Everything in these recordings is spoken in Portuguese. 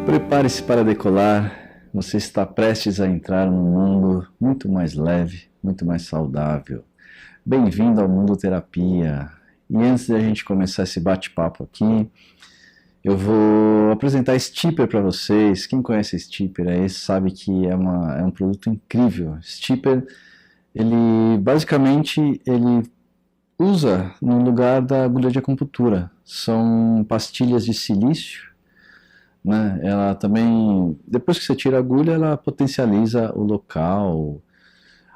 Prepare-se para decolar. Você está prestes a entrar num mundo muito mais leve, muito mais saudável. Bem-vindo ao Mundo Terapia. E antes de a gente começar esse bate-papo aqui, eu vou apresentar Stipper para vocês. Quem conhece Stipper aí sabe que é um produto incrível. Stipper, ele usa no lugar da agulha de acupuntura. São pastilhas de silício, né? Ela também, depois que você tira a agulha, ela potencializa o local.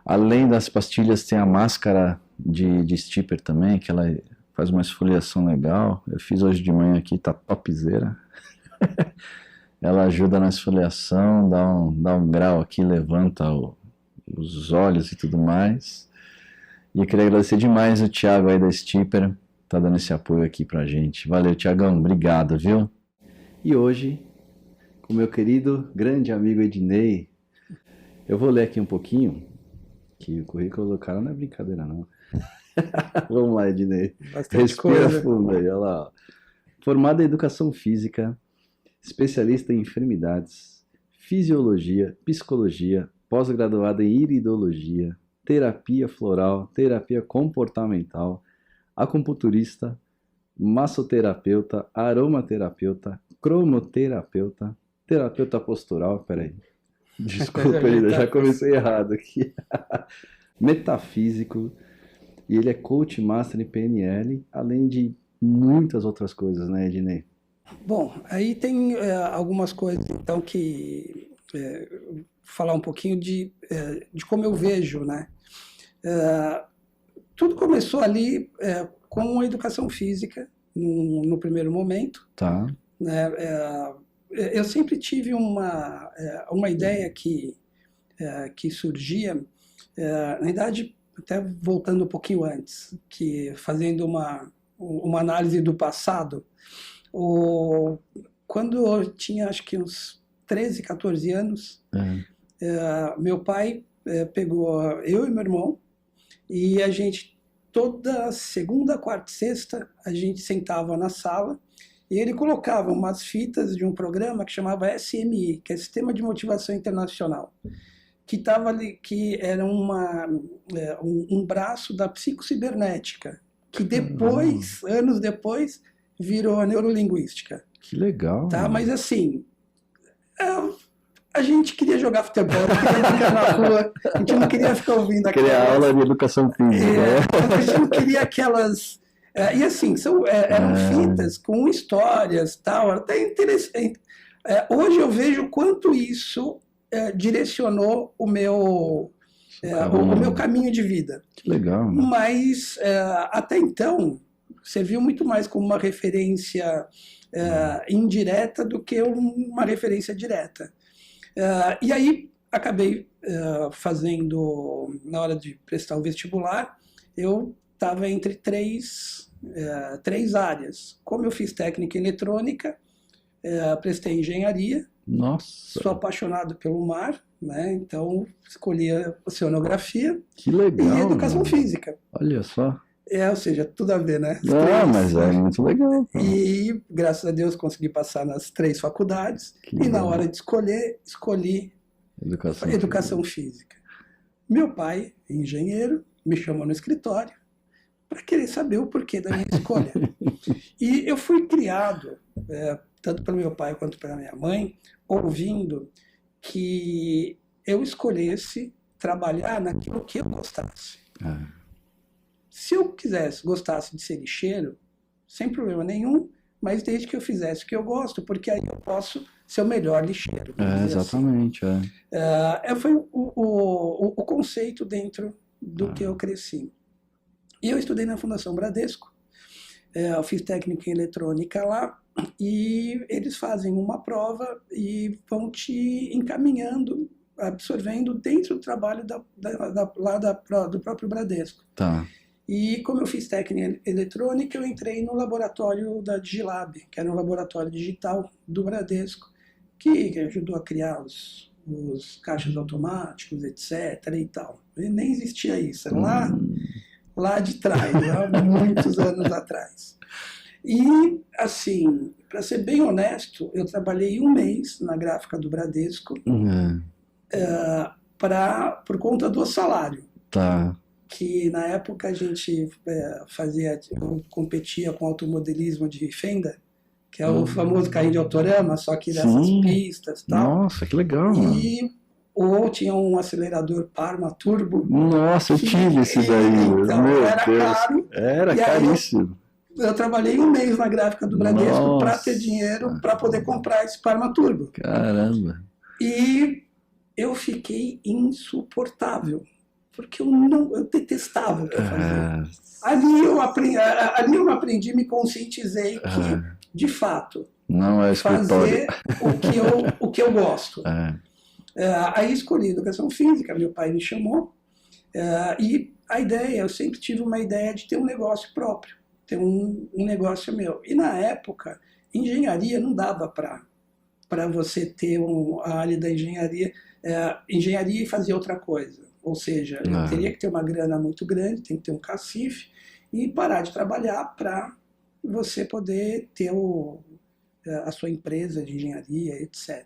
Além das pastilhas, tem a máscara de Stipper também, que ela faz uma esfoliação legal. Eu fiz hoje de manhã aqui, tá topzera. Ela ajuda na esfoliação, dá um grau aqui, levanta os olhos e tudo mais. E eu queria agradecer demais o Thiago aí da Stipper, tá dando esse apoio aqui pra gente. Valeu, Thiagão, obrigado, viu? E hoje, com meu querido, grande amigo Ednei, eu vou ler aqui um pouquinho, que o currículo do cara não é brincadeira não. Vamos lá, Ednei. Respira fundo aí, olha lá. Ó. Formado em Educação Física, especialista em enfermidades, fisiologia, psicologia, pós-graduado em iridologia, terapia floral, terapia comportamental, acupunturista, massoterapeuta, aromaterapeuta, cromoterapeuta, terapeuta postural, peraí, desculpa, eu já comecei errado aqui, metafísico, e ele é coach master em PNL, além de muitas outras coisas, né, Ednei? Bom, aí tem algumas coisas, então, falar um pouquinho de como eu vejo, né? Tudo começou ali com a educação física, no primeiro momento. Tá. Né? Eu sempre tive uma ideia que surgia, na verdade, até voltando um pouquinho antes, que fazendo uma análise do passado, quando eu tinha acho que uns 13, 14 anos, meu pai pegou eu e meu irmão e a gente, toda segunda, quarta e sexta, a gente sentava na sala e ele colocava umas fitas de um programa que chamava SMI, que é Sistema de Motivação Internacional, que estava ali, que era um braço da psicocibernética, que depois, anos depois, virou a neurolinguística. Que legal. Tá? Mas assim, a gente queria jogar futebol, queria brincar na rua, a gente não queria ficar ouvindo aquelas... Queria aula de educação física. A gente não queria aquelas... e assim, eram fitas com histórias, tal, até interessante. Hoje eu vejo quanto isso direcionou o meu caminho de vida. Que legal. Né? Mas, até então, serviu muito mais como uma referência indireta do que uma referência direta. E aí, acabei fazendo, na hora de prestar o vestibular, eu estava entre três áreas. Como eu fiz técnica em eletrônica, prestei engenharia. Nossa. Sou apaixonado pelo mar, né? Então escolhi a oceanografia. Que legal, e educação física. Olha só. Ou seja, tudo a ver, né? Mas é muito legal. E, graças a Deus, consegui passar nas 3 faculdades. E na hora de escolhi educação física. Meu pai, engenheiro, me chamou no escritório para querer saber o porquê da minha escolha. E eu fui criado, tanto pelo meu pai quanto pela minha mãe, ouvindo que eu escolhesse trabalhar naquilo que eu gostasse. Se eu gostasse de ser lixeiro, sem problema nenhum, mas desde que eu fizesse o que eu gosto, porque aí eu posso ser o melhor lixeiro. Exatamente. Assim. Foi o conceito dentro do que eu cresci. E eu estudei na Fundação Bradesco, eu fiz técnica em eletrônica lá, e eles fazem uma prova e vão te encaminhando, absorvendo dentro do trabalho do próprio Bradesco. Tá. E como eu fiz técnica eletrônica, eu entrei no laboratório da Digilab, que era um laboratório digital do Bradesco, que ajudou a criar os caixas automáticos, etc. e tal. E nem existia isso, era lá de trás, há muitos anos atrás. E, assim, para ser bem honesto, eu trabalhei um mês na gráfica do Bradesco por conta do salário. Tá. Que na época a gente eu competia com automodelismo de Fenda, que é o famoso carrinho de autorama, só que dessas pistas e tal. Nossa, que legal. Ou tinha um acelerador Parma Turbo. Nossa, eu tive esses aí. Então, meu era Deus. caro. Era caríssimo. Eu trabalhei um mês na gráfica do Bradesco para ter dinheiro para poder comprar esse Parma Turbo. Caramba. E eu fiquei insuportável, porque eu detestava o que eu fazia. Ali eu aprendi, me conscientizei que, de fato, não é fazer o que eu gosto. Aí escolhi educação física, meu pai me chamou, e a ideia, eu sempre tive uma ideia de ter um negócio próprio, ter um negócio meu. E na época, engenharia não dava para você ter a área da engenharia e fazer outra coisa. Ou seja, eu teria que ter uma grana muito grande, tem que ter um cacife, e parar de trabalhar para você poder ter a sua empresa de engenharia, etc.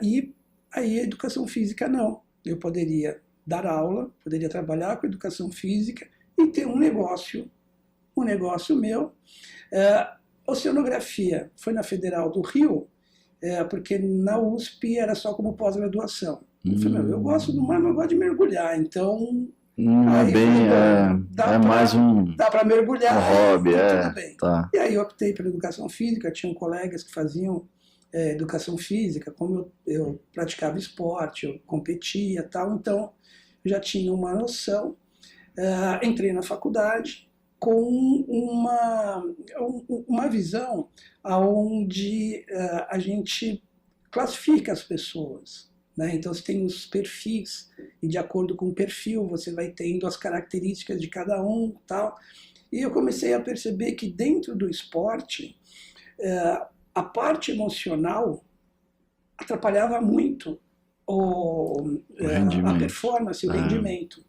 E aí a educação física não. Eu poderia dar aula, poderia trabalhar com educação física e ter um negócio meu. Oceanografia foi na Federal do Rio, porque na USP era só como pós-graduação. Eu falei, eu gosto do mar, mas eu gosto de mergulhar, então... Dá para mergulhar, hobby, tudo bem. Tá. E aí eu optei pela educação física, tinham colegas que faziam educação física, como eu praticava esporte, eu competia e tal, então já tinha uma noção. Entrei na faculdade com uma visão onde a gente classifica as pessoas. Né? Então você tem os perfis, e de acordo com o perfil você vai tendo as características de cada um. Tal. E eu comecei a perceber que dentro do esporte, a parte emocional atrapalhava muito a performance, o rendimento.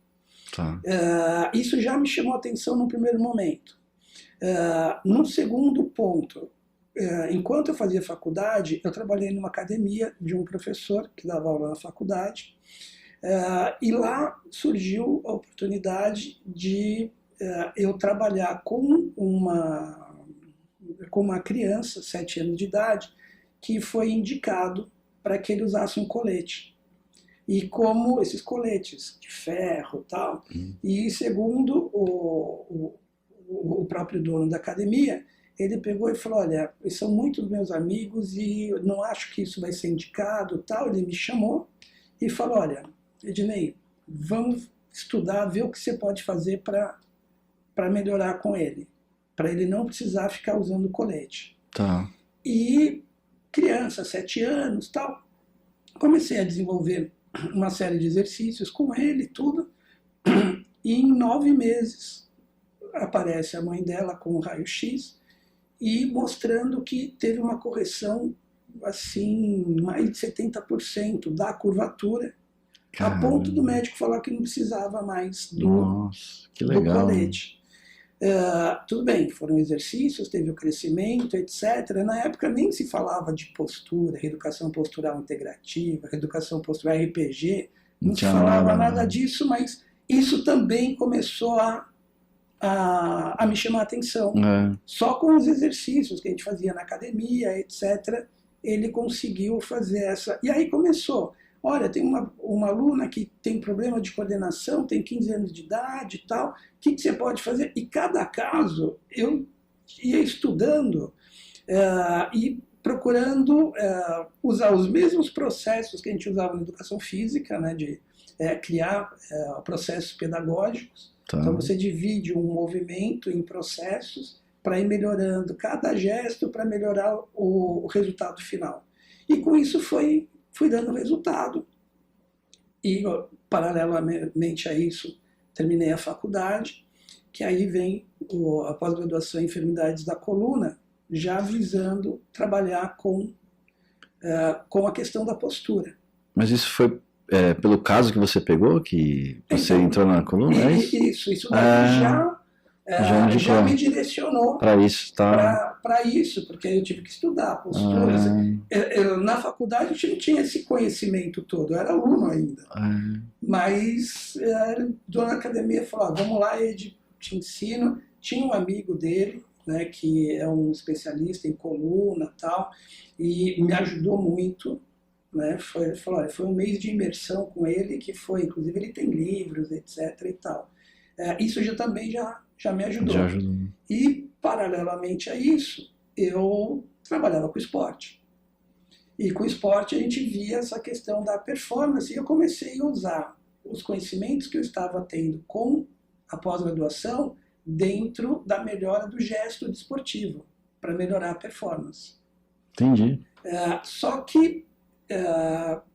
Tá. Isso já me chamou a atenção no primeiro momento. No segundo ponto, enquanto eu fazia faculdade, eu trabalhei numa academia de um professor que dava aula na faculdade, e lá surgiu a oportunidade de eu trabalhar com uma criança, 7 anos de idade, que foi indicado para que ele usasse um colete. E como esses coletes de ferro e tal, e segundo o próprio dono da academia, ele pegou e falou, olha, são muitos meus amigos e eu não acho que isso vai ser indicado, tal. Ele me chamou e falou, olha, Ednei, vamos estudar, ver o que você pode fazer para melhorar com ele, para ele não precisar ficar usando colete. Tá. E criança, 7 anos, tal, comecei a desenvolver uma série de exercícios com ele, tudo, e em 9 meses aparece a mãe dela com um raio-x e mostrando que teve uma correção assim, mais de 70% da curvatura, a ponto do médico falar que não precisava mais do colete. Tudo bem, foram exercícios, teve o crescimento, etc. Na época nem se falava de postura, reeducação postural integrativa, reeducação postural RPG, não se falava nada disso, mas isso também começou a me chamar a atenção. Só com os exercícios que a gente fazia na academia, etc., ele conseguiu fazer essa... E aí começou. Olha, tem uma aluna que tem problema de coordenação, tem 15 anos de idade e tal, o que você pode fazer? E cada caso eu ia estudando e procurando usar os mesmos processos que a gente usava na educação física, né, de criar processos pedagógicos. Tá. Então você divide um movimento em processos para ir melhorando cada gesto para melhorar o resultado final. E com isso fui dando resultado. E, paralelamente a isso, terminei a faculdade, que aí vem a pós-graduação em enfermidades da coluna, já visando trabalhar com a questão da postura. Mas isso foi pelo caso que você pegou, que você entrou na coluna? Isso daí já já me direcionou para isso, tá? Para isso, porque eu tive que estudar posturas. Na faculdade a gente não tinha esse conhecimento todo, eu era aluno ainda. Mas dona academia falou, vamos lá, Ed, te ensino. Tinha um amigo dele, né, que é um especialista em coluna e tal, e me ajudou muito. Né, foi um mês de imersão com ele, que foi, inclusive ele tem livros, etc. e tal. Isso também já me ajudou. Já ajudou. E, paralelamente a isso, eu trabalhava com esporte. E com o esporte a gente via essa questão da performance, e eu comecei a usar os conhecimentos que eu estava tendo com a pós-graduação dentro da melhora do gesto desportivo, para melhorar a performance. Entendi. Só que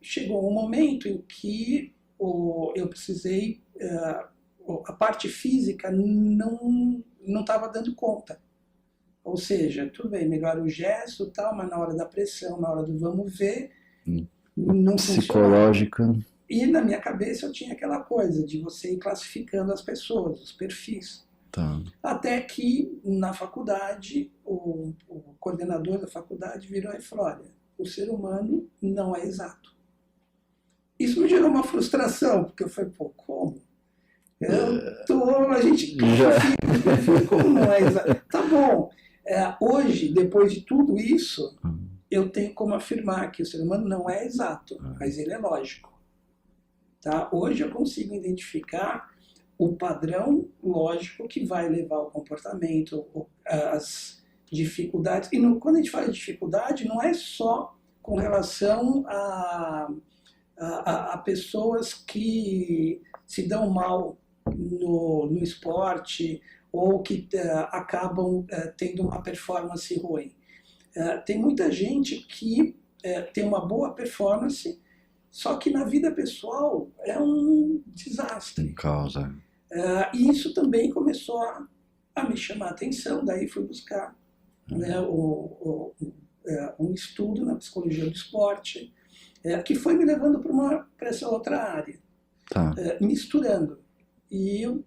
chegou um momento em que eu precisei... a parte física não estava dando conta. Ou seja, tudo bem, melhora o gesto e tal, mas na hora da pressão, na hora do vamos ver, não psicológica. funcionava. E na minha cabeça eu tinha aquela coisa de você ir classificando as pessoas, os perfis. Tá. Até que na faculdade, o coordenador da faculdade virou e falou, olha, o ser humano não é exato. Isso me gerou uma frustração, porque eu falei, pô, como? A gente classifica, como não é exato? Tá bom. Hoje, depois de tudo isso, eu tenho como afirmar que o ser humano não é exato, mas ele é lógico. Tá? Hoje eu consigo identificar o padrão lógico que vai levar ao comportamento, as dificuldades. E quando a gente fala de dificuldade, não é só com relação a pessoas que se dão mal no esporte ou que acabam tendo uma performance ruim. Tem muita gente que tem uma boa performance, só que na vida pessoal é um desastre. Tem causa. E isso também começou a me chamar a atenção, daí fui buscar um estudo na psicologia do esporte, que foi me levando para essa outra área, misturando. E eu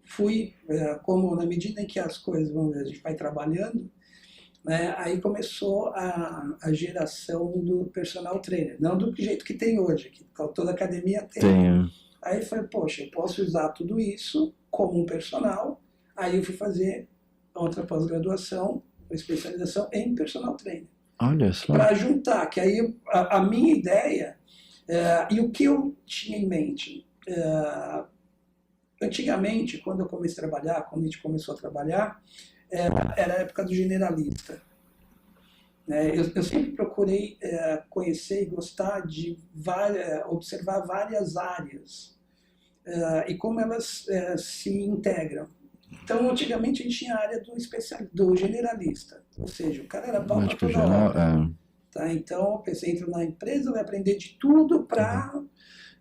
fui, como na medida em que as coisas, vamos ver, a gente vai trabalhando, aí começou a geração do personal trainer, não do jeito que tem hoje, que toda academia tem. Aí eu falei, poxa, eu posso usar tudo isso como um personal. Aí eu fui fazer outra pós-graduação, uma especialização em personal trainer. Olha só. Para juntar, que aí a minha ideia, e o que eu tinha em mente, antigamente, quando eu comecei a trabalhar, quando a gente começou a trabalhar, era a época do generalista. Eu sempre procurei conhecer e gostar de observar várias áreas e como elas se integram. Então, antigamente, a gente tinha a área do generalista, ou seja, o cara era pau para toda hora. Tá? Então, eu pensei, entro na empresa, vai aprender de tudo para...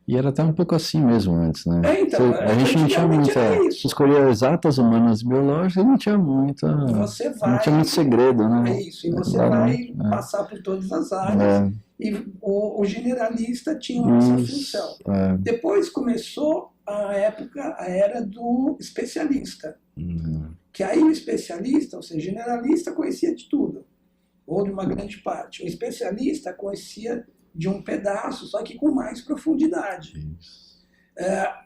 E era até um pouco assim mesmo antes, né? Então, a gente não tinha muita... Escolher exatas, humanas, biológicas, não tinha muita... não tinha muito segredo, né? É isso, e você vai passar por todas as áreas. E o generalista tinha essa função. Depois começou a era do especialista. Que aí o especialista, ou seja, generalista conhecia de tudo, ou de uma grande parte. O especialista conhecia de um pedaço, só que com mais profundidade.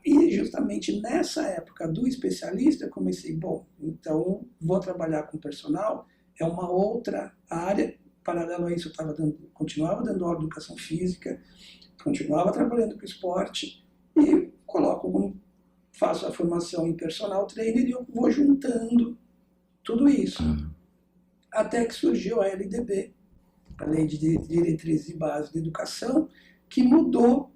E justamente nessa época do especialista eu comecei, então vou trabalhar com personal, é uma outra área. Paralelo a isso eu continuava dando aula de educação física, continuava trabalhando com esporte e faço a formação em personal trainer e eu vou juntando tudo isso. Até que surgiu a LDB, a Lei de Diretrizes e Bases de Educação, que mudou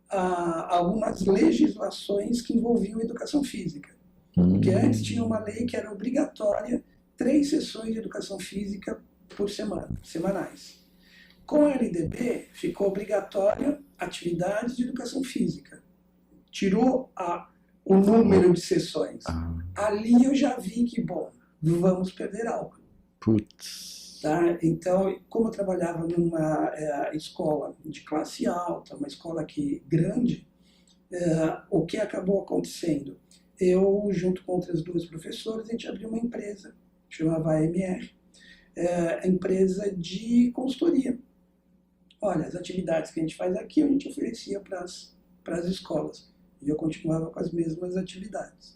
algumas legislações que envolviam educação física. Porque antes tinha uma lei que era obrigatória 3 sessões de educação física por semana, semanais. Com a LDB, ficou obrigatória atividades de educação física. Tirou o número de sessões. Ali eu já vi que, vamos perder algo. Tá? Então, como eu trabalhava numa escola de classe alta, uma escola grande, o que acabou acontecendo? eu, junto com outras duas professoras, a gente abriu uma empresa, chamava AMR, empresa de consultoria. Olha, as atividades que a gente faz aqui, a gente oferecia para as escolas. E eu continuava com as mesmas atividades.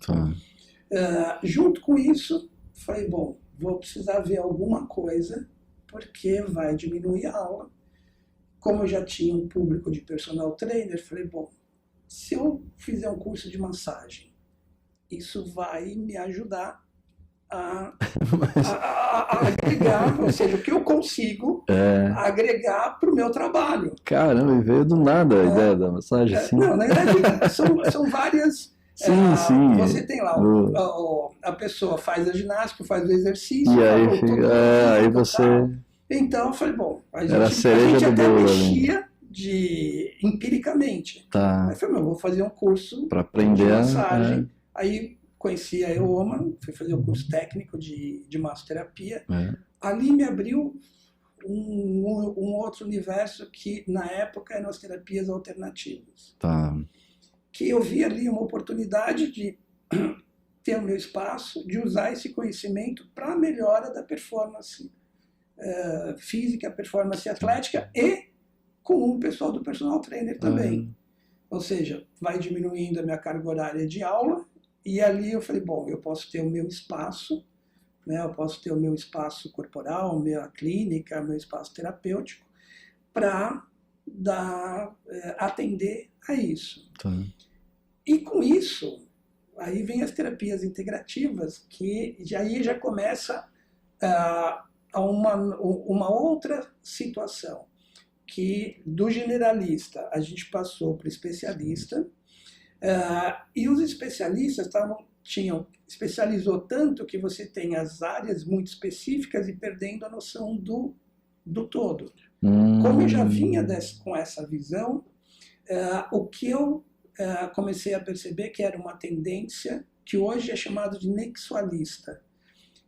Junto com isso, falei, bom, vou precisar ver alguma coisa, porque vai diminuir a aula. Como eu já tinha um público de personal trainer, falei, bom, se eu fizer um curso de massagem, isso vai me ajudar a agregar, ou seja, o que eu consigo agregar para o meu trabalho. Caramba, veio do nada a ideia da massagem, assim. Não, na verdade, são várias... Sim. Você tem lá, a pessoa faz a ginástica, faz o exercício... E aí você... Então, eu falei, bom, a gente até mexia empiricamente. Tá. Aí eu falei, vou fazer um curso para aprender de massagem. Aí conheci a EOMA, fui fazer o curso técnico de massoterapia. Ali me abriu um outro universo que, na época, eram as terapias alternativas. Tá. Que eu vi ali uma oportunidade de ter o meu espaço, de usar esse conhecimento para a melhora da performance física, performance atlética e com o pessoal do personal trainer também. Ou seja, vai diminuindo a minha carga horária de aula e ali eu falei, bom, eu posso ter o meu espaço, né, eu posso ter o meu espaço corporal, minha clínica, meu espaço terapêutico para atender a isso. E com isso, aí vem as terapias integrativas, que aí já começa uma outra situação, que do generalista a gente passou para o especialista, e os especialistas especializou tanto que você tem as áreas muito específicas e perdendo a noção do todo. Como eu já vinha com essa visão, o que eu comecei a perceber que era uma tendência que hoje é chamado de nexualista,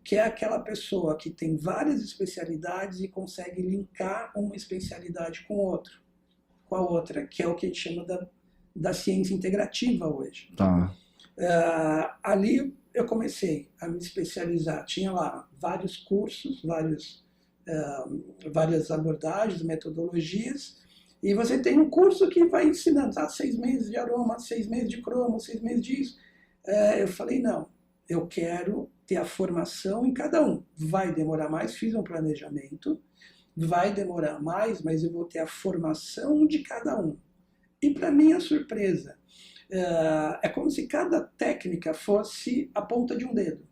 que é aquela pessoa que tem várias especialidades e consegue linkar uma especialidade com a outra, que é o que a gente chama da ciência integrativa hoje. Ali eu comecei a me especializar, tinha lá vários cursos, várias abordagens, metodologias, e você tem um curso que vai ensinando 6 meses de aroma, 6 meses de cromo, 6 meses disso. Eu falei, não, eu quero ter a formação em cada um. Vai demorar mais, fiz um planejamento, vai demorar mais, mas eu vou ter a formação de cada um. E para minha surpresa, é como se cada técnica fosse a ponta de um dedo.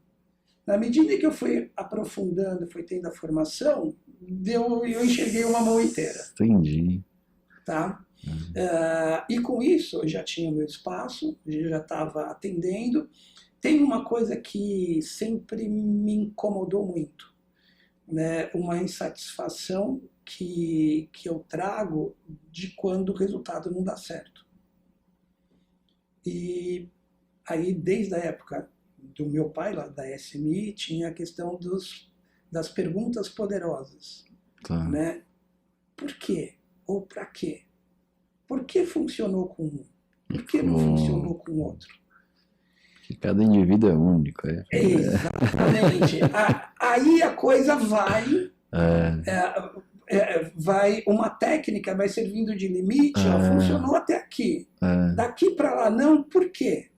Na medida que eu fui aprofundando, fui tendo a formação, eu enxerguei uma mão inteira. Entendi. Tá? E com isso, eu já tinha o meu espaço, eu já estava atendendo. Tem uma coisa que sempre me incomodou muito, né? Uma insatisfação que eu trago de quando o resultado não dá certo. E aí, desde a época do meu pai, lá da SMI, tinha a questão das perguntas poderosas. Né? Por quê? Ou para quê? Por que funcionou com um? Por que não funcionou com o outro? Que cada indivíduo é único. Exatamente. Aí a coisa uma técnica vai servindo de limite, funcionou até aqui. Daqui para lá não, por quê?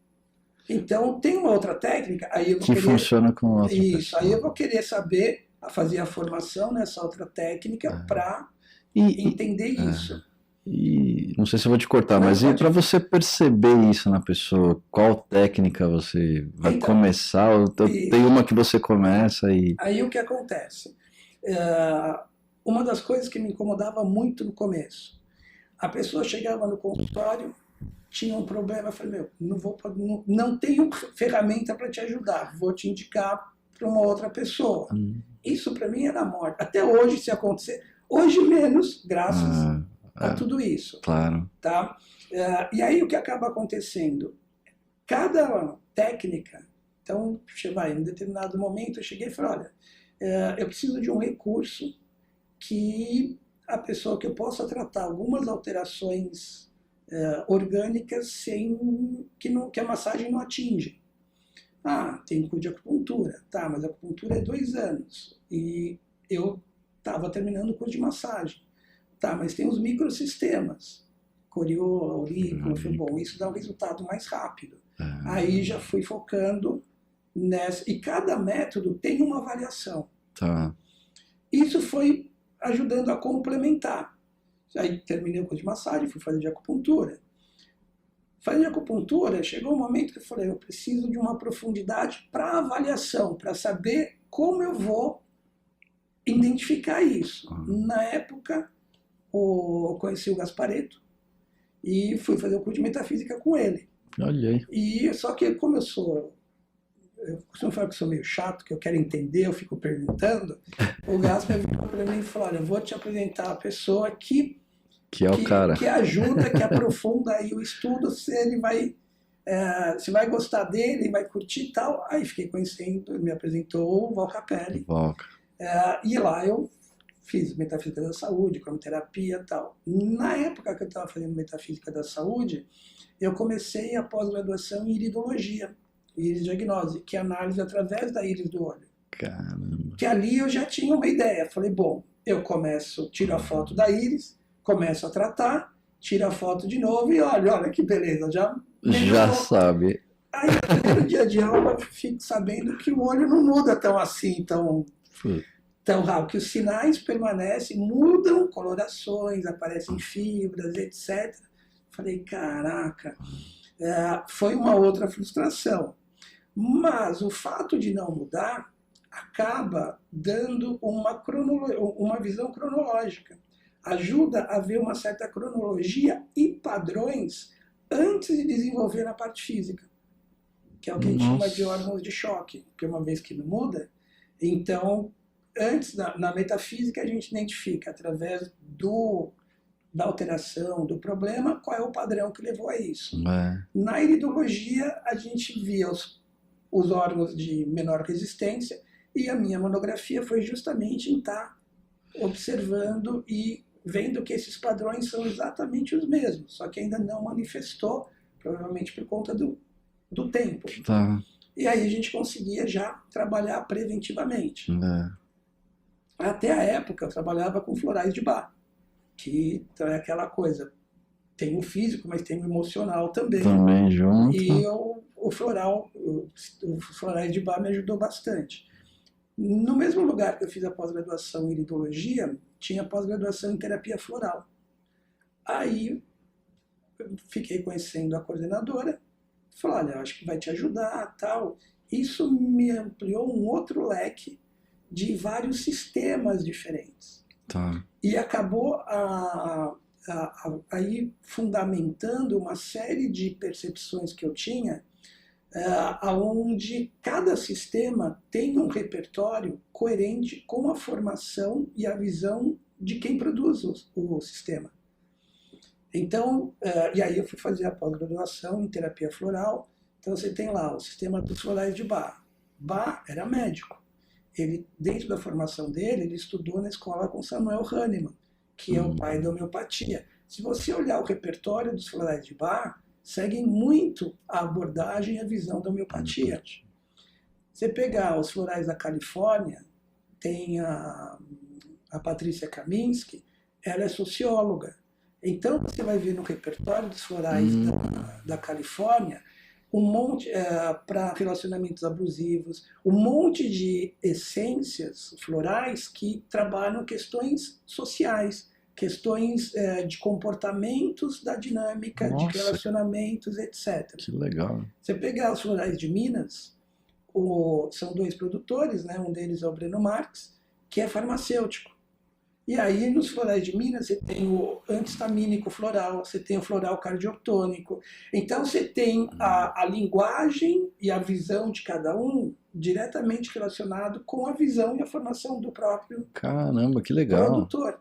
Então tem uma outra técnica, aí eu vou que funciona com outra pessoa. Aí eu vou querer saber, fazer a formação nessa outra técnica para entender isso. E não sei se eu vou te cortar, mas e para você perceber isso na pessoa? Qual técnica você vai começar? Ou tem uma que você começa e... Aí o que acontece? Uma das coisas que me incomodava muito no começo, a pessoa chegava no consultório, tinha um problema, eu falei, não tenho ferramenta para te ajudar, vou te indicar para uma outra pessoa. Isso para mim era morte. Até hoje, se acontecer, hoje menos, graças a tudo isso. Claro. Tá? E aí o que acaba acontecendo? Cada técnica, então, em um determinado momento eu cheguei e falei, olha, eu preciso de um recurso que a pessoa que eu possa tratar algumas alterações orgânicas sem que a massagem não atinge. Ah, tem curso de acupuntura. Tá, mas a acupuntura é 2 anos. E eu estava terminando o curso de massagem. Tá, mas tem os microsistemas. Coriô, aurícula, foi bom. Isso dá um resultado mais rápido. Aí já fui focando nessa. E cada método tem uma variação. Tá. Isso foi ajudando a complementar. Aí terminei o curso de massagem, fui fazer de acupuntura. Fazendo acupuntura, chegou um momento que eu falei, eu preciso de uma profundidade para avaliação, para saber como eu vou identificar isso. Na época, eu conheci o Gasparetto e fui fazer o curso de metafísica com ele. Olha aí. E só que como eu costumo falar que eu sou meio chato, que eu quero entender, eu fico perguntando, o Gaspar virou para mim e falou, olha, eu vou te apresentar a pessoa que é o cara. Que ajuda, que aprofunda aí o estudo, se ele vai, se vai gostar dele, vai curtir e tal. Aí fiquei conhecendo, me apresentou o Val Capelli. E lá eu fiz Metafísica da Saúde, cromoterapia e tal. Na época que eu estava fazendo Metafísica da Saúde, eu comecei a pós-graduação em iridologia, iris-diagnose, que é análise através da íris do olho. Caramba. Que ali eu já tinha uma ideia. Falei, bom, eu começo, tiro a foto da íris, começo a tratar, tiro a foto de novo e olha que beleza, já sabe. Aí no primeiro dia de aula eu fico sabendo que o olho não muda tão assim, tão rápido, que os sinais permanecem, mudam colorações, aparecem fibras, etc. Falei, caraca, foi uma outra frustração. Mas o fato de não mudar acaba dando uma visão cronológica. Ajuda a ver uma certa cronologia e padrões antes de desenvolver na parte física, que é o que a gente chama de órgãos de choque, porque uma vez que não muda, então, antes, na metafísica, a gente identifica, através da alteração, do problema, qual é o padrão que levou a isso. Na iridologia, a gente via os órgãos de menor resistência, e a minha monografia foi justamente em estar observando e vendo que esses padrões são exatamente os mesmos, só que ainda não manifestou, provavelmente por conta do tempo. Tá. E aí a gente conseguia já trabalhar preventivamente. Até a época eu trabalhava com florais de Bach, que é aquela coisa, tem o físico, mas tem o emocional também. Também junto. E os florais de Bach me ajudou bastante. No mesmo lugar que eu fiz a pós-graduação em iridologia, tinha pós-graduação em terapia floral. Aí eu fiquei conhecendo a coordenadora, falei, olha, acho que vai te ajudar, tal. Isso me ampliou um outro leque de vários sistemas diferentes. Tá. E acabou aí fundamentando uma série de percepções que eu tinha, onde cada sistema tem um repertório coerente com a formação e a visão de quem produz o sistema. Então, e aí eu fui fazer a pós-graduação em terapia floral. Então você tem lá o sistema dos florais de Bach. Bach era médico. Ele, dentro da formação dele, ele estudou na escola com Samuel Hahnemann, que é o pai da homeopatia. Se você olhar o repertório dos florais de Bach, seguem muito a abordagem e a visão da homeopatia. Você pegar os florais da Califórnia, tem a Patrícia Kaminski, ela é socióloga. Então você vai ver no repertório dos florais da Califórnia um monte, para relacionamentos abusivos, um monte de essências florais que trabalham questões sociais, questões de comportamentos da dinâmica, de relacionamentos, etc. Que legal. Você pegar os florais de Minas, são 2 produtores, né? Um deles é o Breno Marx, que é farmacêutico. E aí, nos florais de Minas, você tem o antistamínico floral, você tem o floral cardiotônico. Então, você tem a linguagem e a visão de cada um diretamente relacionado com a visão e a formação do próprio Caramba, que legal. produtor.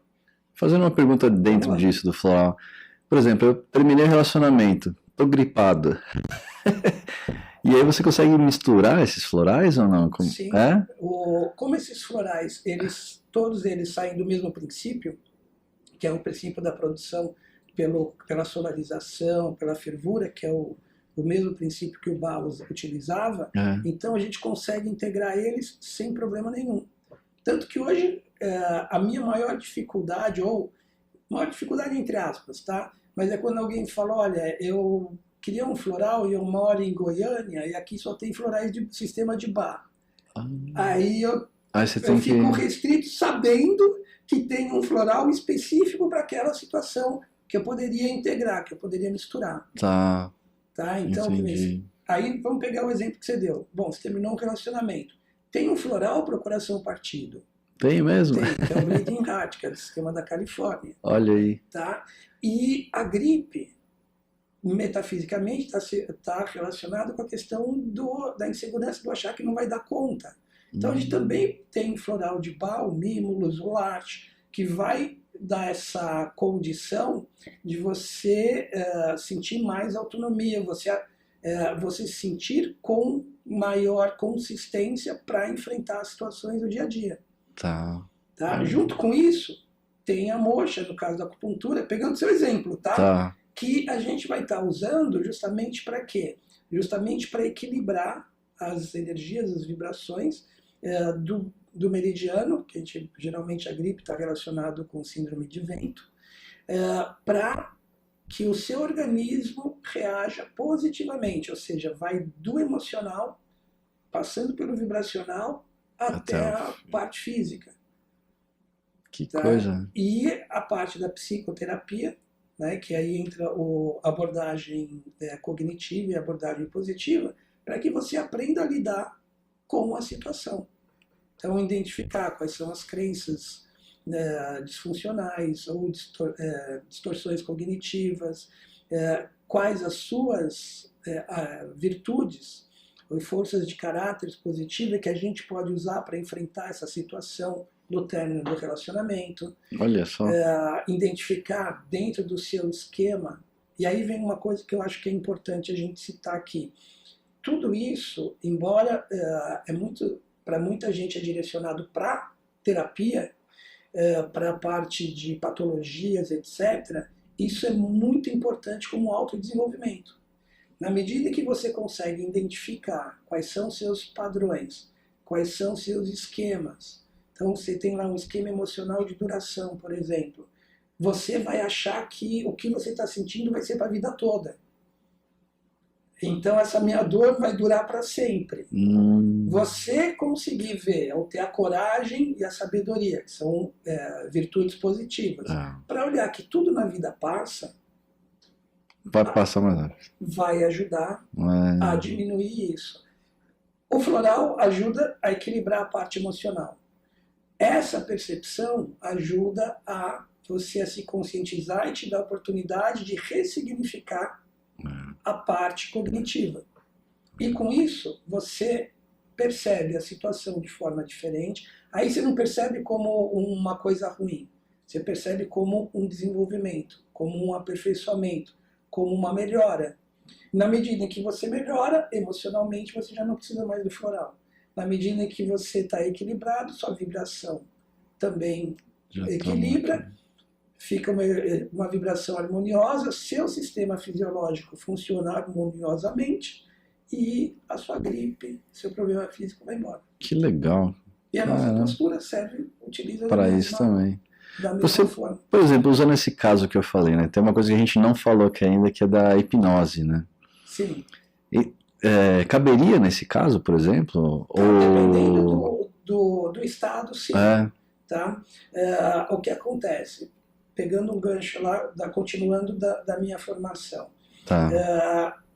Fazendo uma pergunta dentro disso do floral. Por exemplo, eu terminei o relacionamento, tô gripado. E aí você consegue misturar esses florais ou não? Sim. Como esses florais, todos eles saem do mesmo princípio, que é o princípio da produção pela solarização, pela fervura, que é o o mesmo princípio que o Bauhaus utilizava, então a gente consegue integrar eles sem problema nenhum. Tanto que hoje a minha maior dificuldade, ou maior dificuldade entre aspas, tá? Mas é quando alguém fala, olha, eu queria um floral e eu moro em Goiânia e aqui só tem florais de sistema de bar. Aí eu fico restrito sabendo que tem um floral específico para aquela situação que eu poderia integrar, que eu poderia misturar. Tá. Então, aí vamos pegar o exemplo que você deu. Bom, você terminou um relacionamento. Tem um floral para o coração partido. Tem mesmo? Tem, que é o Bleeding Heart, que é do sistema da Califórnia. Olha aí. Tá? E a gripe, metafisicamente, está relacionada com a questão da insegurança, do achar que não vai dar conta. Então a gente também tem floral de Bach, Mimulus, Olarte, que vai dar essa condição de você sentir mais autonomia, você se sentir com maior consistência para enfrentar as situações do dia a dia. Tá. Junto com isso, tem a moxa, no caso da acupuntura, pegando seu exemplo, tá? Que a gente vai estar usando justamente para quê? Justamente para equilibrar as energias, as vibrações do meridiano, que geralmente a gripe está relacionado com síndrome de vento, para que o seu organismo reaja positivamente, ou seja, vai do emocional, passando pelo vibracional, até a parte física. Que coisa! E a parte da psicoterapia, né, que aí entra a abordagem cognitiva e a abordagem positiva, para que você aprenda a lidar com a situação. Então, identificar quais são as crenças disfuncionais ou distorções cognitivas, quais as suas virtudes ou forças de caráter positiva que a gente pode usar para enfrentar essa situação no término do relacionamento. Olha só. Identificar dentro do seu esquema. E aí vem uma coisa que eu acho que é importante a gente citar aqui. Tudo isso, embora para muita gente é direcionado para terapia, para a parte de patologias, etc., isso é muito importante como autodesenvolvimento. Na medida que você consegue identificar quais são seus padrões, quais são seus esquemas, então você tem lá um esquema emocional de duração, por exemplo, você vai achar que o que você está sentindo vai ser para a vida toda. Então essa minha dor vai durar para sempre. Você conseguir ver, ou ter a coragem e a sabedoria, que são virtudes positivas, para olhar que tudo na vida passa, vai passar mais. Vai ajudar a diminuir isso. O floral ajuda a equilibrar a parte emocional. Essa percepção ajuda a você a se conscientizar e te dá a oportunidade de ressignificar a parte cognitiva. E com isso, você percebe a situação de forma diferente. Aí você não percebe como uma coisa ruim. Você percebe como um desenvolvimento, como um aperfeiçoamento, como uma melhora. Na medida em que você melhora, emocionalmente, você já não precisa mais do floral. Na medida em que você está equilibrado, sua vibração também equilibra, fica uma vibração harmoniosa, seu sistema fisiológico funciona harmoniosamente e a sua gripe, seu problema físico vai embora. Que legal. E a nossa postura utiliza para isso também. Da mesma forma. Por exemplo, usando esse caso que eu falei, né, tem uma coisa que a gente não falou aqui ainda, que é da hipnose, né? Sim. Caberia nesse caso, por exemplo? Dependendo do estado, sim. Tá? O que acontece? Pegando um gancho lá, continuando da minha formação.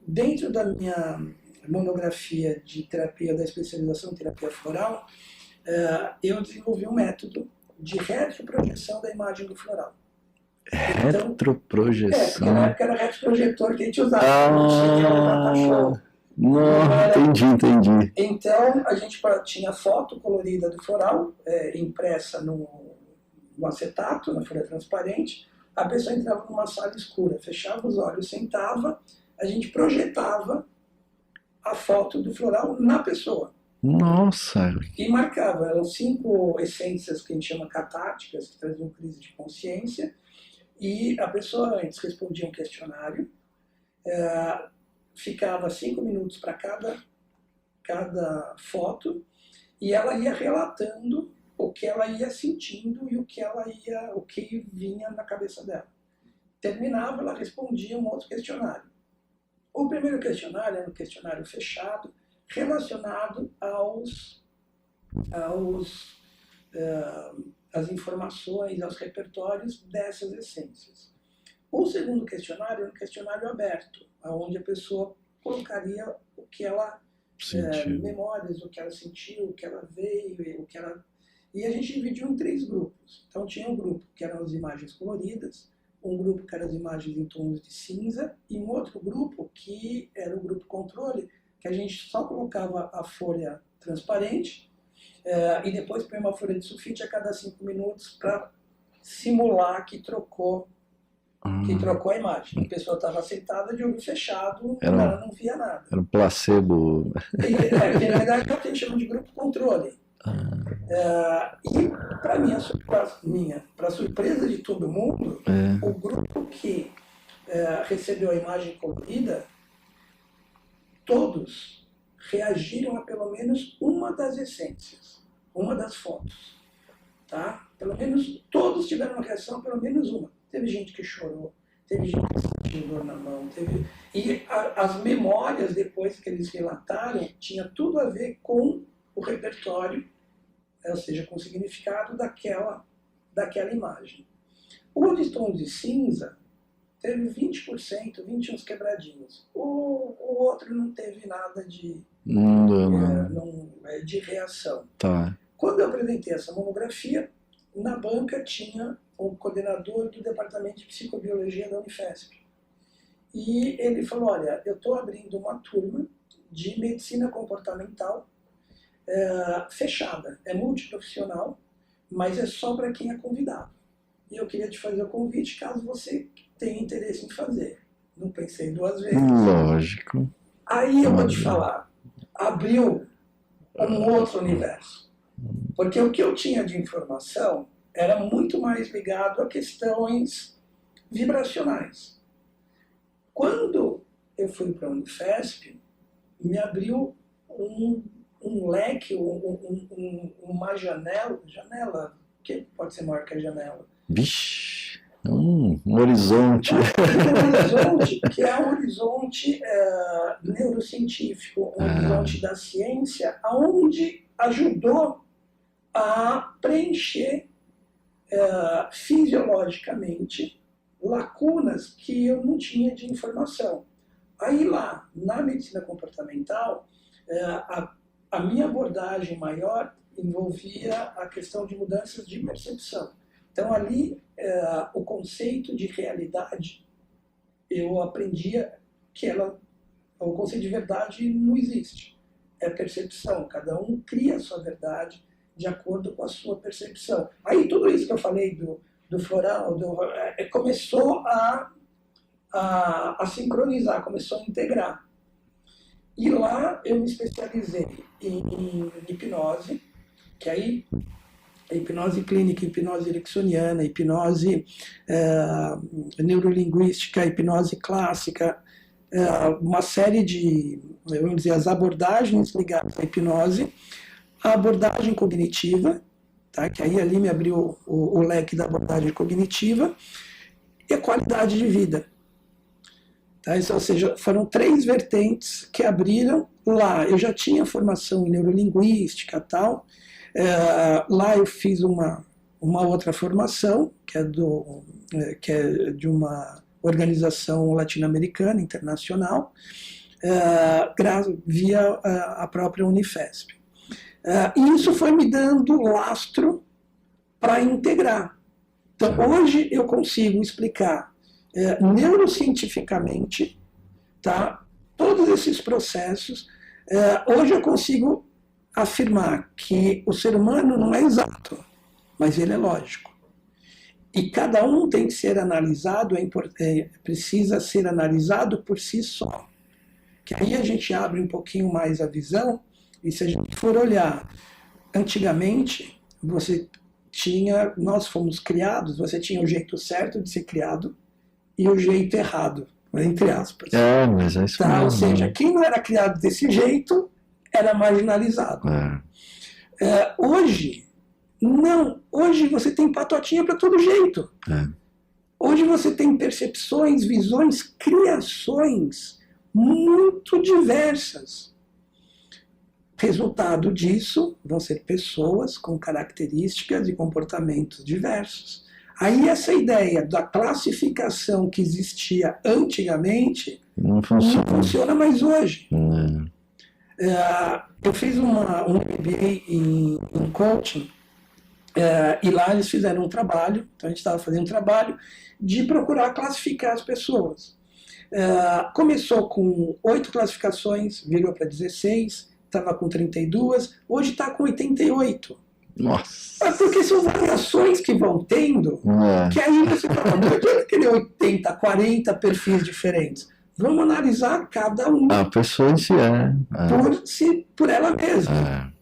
Dentro da minha monografia de terapia, da especialização em terapia floral, eu desenvolvi um método de retroprojeção da imagem do floral. Retroprojeção? Porque na época era retroprojetor que a gente usava. Entendi. Então, a gente tinha foto colorida do floral, impressa no acetato, na folha transparente. A pessoa entrava numa sala escura, fechava os olhos, sentava, a gente projetava a foto do floral na pessoa. Nossa! E marcava. Eram 5 essências que a gente chama catárticas, que traziam crise de consciência. E a pessoa antes respondia um questionário, ficava 5 minutos para cada foto, e ela ia relatando o que ela ia sentindo e o que vinha na cabeça dela. Terminava, ela respondia um outro questionário. O primeiro questionário era um questionário fechado, relacionado às informações, aos repertórios dessas essências. O segundo questionário era um questionário aberto, onde a pessoa colocaria o que ela memórias, o que ela sentiu, o que ela veio, o que ela... E a gente dividiu em 3 grupos. Então tinha um grupo que eram as imagens coloridas, um grupo que eram as imagens em tons de cinza, e um outro grupo que era o grupo controle, que a gente só colocava a folha transparente e depois põe uma folha de sulfite a cada 5 minutos para simular que trocou a imagem. A pessoa estava sentada de olho fechado, ela não via nada. Era um placebo. Na verdade, a gente chama de grupo controle. E para surpresa de todo mundo, o grupo que recebeu a imagem colorida, todos reagiram a pelo menos uma das essências, uma das fotos. Tá? Pelo menos todos tiveram uma reação, pelo menos uma. Teve gente que chorou, teve gente que sentiu dor na mão, e as memórias depois que eles relataram tinha tudo a ver com o repertório, ou seja, com o significado daquela imagem. O de tons de cinza teve 20%, 20 uns quebradinhos. O outro não teve nada de reação. Tá. Quando eu apresentei essa mamografia, na banca tinha o coordenador do departamento de psicobiologia da Unifesp. E ele falou, olha, eu estou abrindo uma turma de medicina comportamental fechada, é multiprofissional, mas é só para quem é convidado. E eu queria te fazer o convite caso você tenha interesse em fazer. Não pensei 2 vezes. Lógico. Aí eu vou te falar, abriu um outro universo. Porque o que eu tinha de informação era muito mais ligado a questões vibracionais. Quando eu fui para a Unifesp, me abriu um leque, uma janela, que pode ser maior que a janela. Vixe, um horizonte. Um horizonte que é um horizonte neurocientífico, um horizonte da ciência, onde ajudou a preencher fisiologicamente lacunas que eu não tinha de informação. Aí lá, na medicina comportamental, a minha abordagem maior envolvia a questão de mudanças de percepção. Então ali, o conceito de realidade, eu aprendia que o conceito de verdade não existe. É percepção, cada um cria a sua verdade de acordo com a sua percepção. Aí tudo isso que eu falei do floral, começou a sincronizar, começou a integrar. E lá eu me especializei em hipnose, que aí hipnose clínica, hipnose ericksoniana, hipnose neurolinguística, hipnose clássica, uma série de, vamos dizer, as abordagens ligadas à hipnose, a abordagem cognitiva, tá? Que aí ali me abriu o leque da abordagem cognitiva, e a qualidade de vida. Tá? Isso, ou seja, foram 3 vertentes que abriram lá. Eu já tinha formação em neurolinguística e tal. Lá eu fiz uma outra formação, que é de uma organização latino-americana, internacional, via a própria Unifesp. E isso foi me dando lastro para integrar. Então, hoje eu consigo explicar neurocientificamente, tá, todos esses processos. Hoje eu consigo afirmar que o ser humano não é exato, mas ele é lógico. E cada um tem que ser analisado, precisa ser analisado por si só. Que aí a gente abre um pouquinho mais a visão, e se a gente for olhar, antigamente, nós fomos criados, você tinha o jeito certo de ser criado e o jeito errado. entre aspas. Mas é isso tá? mesmo. Ou seja, quem não era criado desse jeito era marginalizado. Hoje, não. Hoje você tem patotinha para todo jeito. Hoje você tem percepções, visões, criações muito diversas. Resultado disso vão ser pessoas com características e comportamentos diversos. Aí essa ideia da classificação que existia antigamente não funciona mais hoje. Eu fiz um MBA em coaching e lá eles fizeram um trabalho, então a gente estava fazendo um trabalho de procurar classificar as pessoas. Começou com 8 classificações, virou para 16, estava com 32, hoje está com 88. Nossa. Porque são variações que vão tendo, que aí você fala, não adianta aquele 80, 40 perfis diferentes. Vamos analisar cada um. A pessoa em si por ela mesma.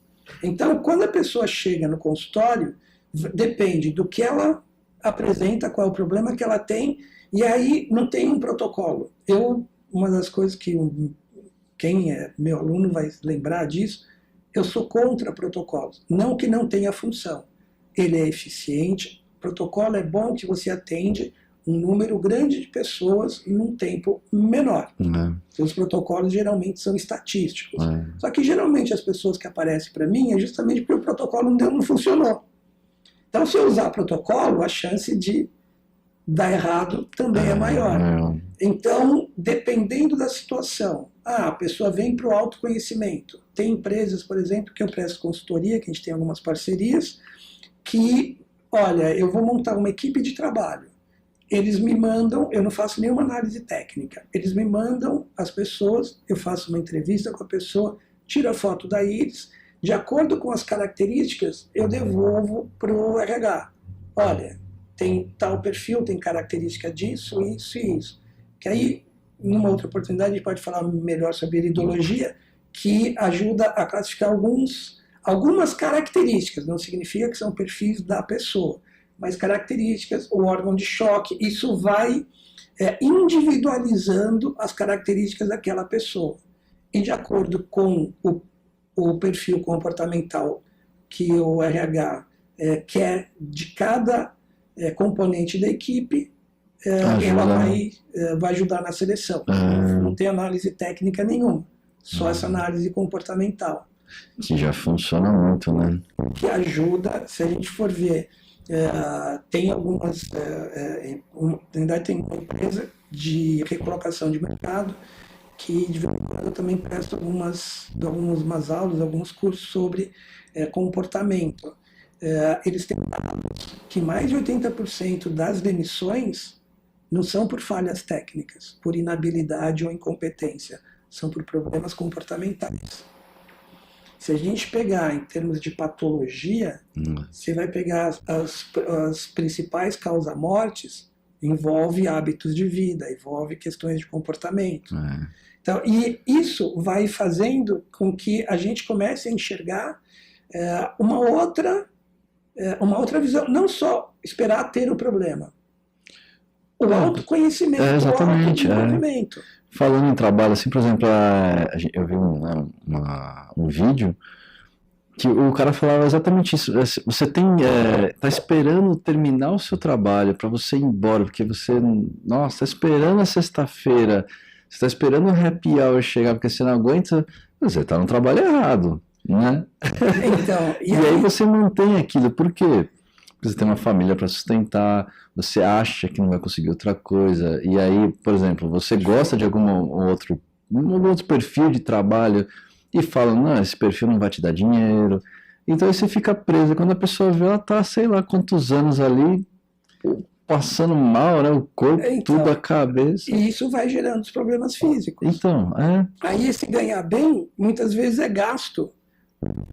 Então, quando a pessoa chega no consultório, depende do que ela apresenta, qual é o problema que ela tem, e aí não tem um protocolo. Uma das coisas que quem é meu aluno vai lembrar disso, eu sou contra protocolos. Não que não tenha função. Ele é eficiente, protocolo é bom que você atende um número grande de pessoas num tempo menor. Os protocolos geralmente são estatísticos. Só que geralmente as pessoas que aparecem para mim é justamente porque o protocolo não funcionou. Então, se eu usar protocolo, a chance de dar errado também é maior. Então, dependendo da situação, a pessoa vem para o autoconhecimento. Tem empresas, por exemplo, que eu presto consultoria, que a gente tem algumas parcerias, que, olha, eu vou montar uma equipe de trabalho. Eles me mandam, eu não faço nenhuma análise técnica, eles me mandam as pessoas, eu faço uma entrevista com a pessoa, tiro a foto da íris, de acordo com as características, eu devolvo para o RH. Olha, tem tal perfil, tem característica disso, isso e isso. Que aí, numa outra oportunidade, a gente pode falar melhor sobre iridologia, que ajuda a classificar algumas características, não significa que são perfis da pessoa, mas características, o órgão de choque, isso vai individualizando as características daquela pessoa. E de acordo com o perfil comportamental que o RH quer de cada componente da equipe, ela vai ajudar na seleção. Não tem análise técnica nenhuma, só essa análise comportamental. Que já funciona muito, né? Que ajuda, se a gente for ver, tem algumas, tem uma empresa de recolocação de mercado que de vez em quando eu também presto algumas aulas, alguns cursos sobre comportamento. Eles têm dados que mais de 80% das demissões não são por falhas técnicas, por inabilidade ou incompetência, são por problemas comportamentais. Se a gente pegar em termos de patologia, você vai pegar as principais causas-mortes, envolve hábitos de vida, envolve questões de comportamento. Então, e isso vai fazendo com que a gente comece a enxergar uma outra visão, não só esperar ter o problema. O autoconhecimento, exatamente, o autodesenvolvimento. Falando em trabalho, assim, por exemplo, eu vi um vídeo que o cara falava exatamente isso. Você tá esperando terminar o seu trabalho para você ir embora, porque você, nossa, tá esperando a sexta-feira, você tá esperando o happy hour chegar, porque você não aguenta, você tá no trabalho errado, né? Então, e aí você mantém aquilo, por quê? Porque você tem uma família para sustentar, você acha que não vai conseguir outra coisa, e aí, por exemplo, você gosta de algum outro perfil de trabalho e fala, não, esse perfil não vai te dar dinheiro, então aí você fica preso, quando a pessoa vê, ela tá, sei lá, quantos anos ali, passando mal, né, o corpo, tudo, a cabeça. E isso vai gerando os problemas físicos. Então, Aí esse ganhar bem, muitas vezes é gasto.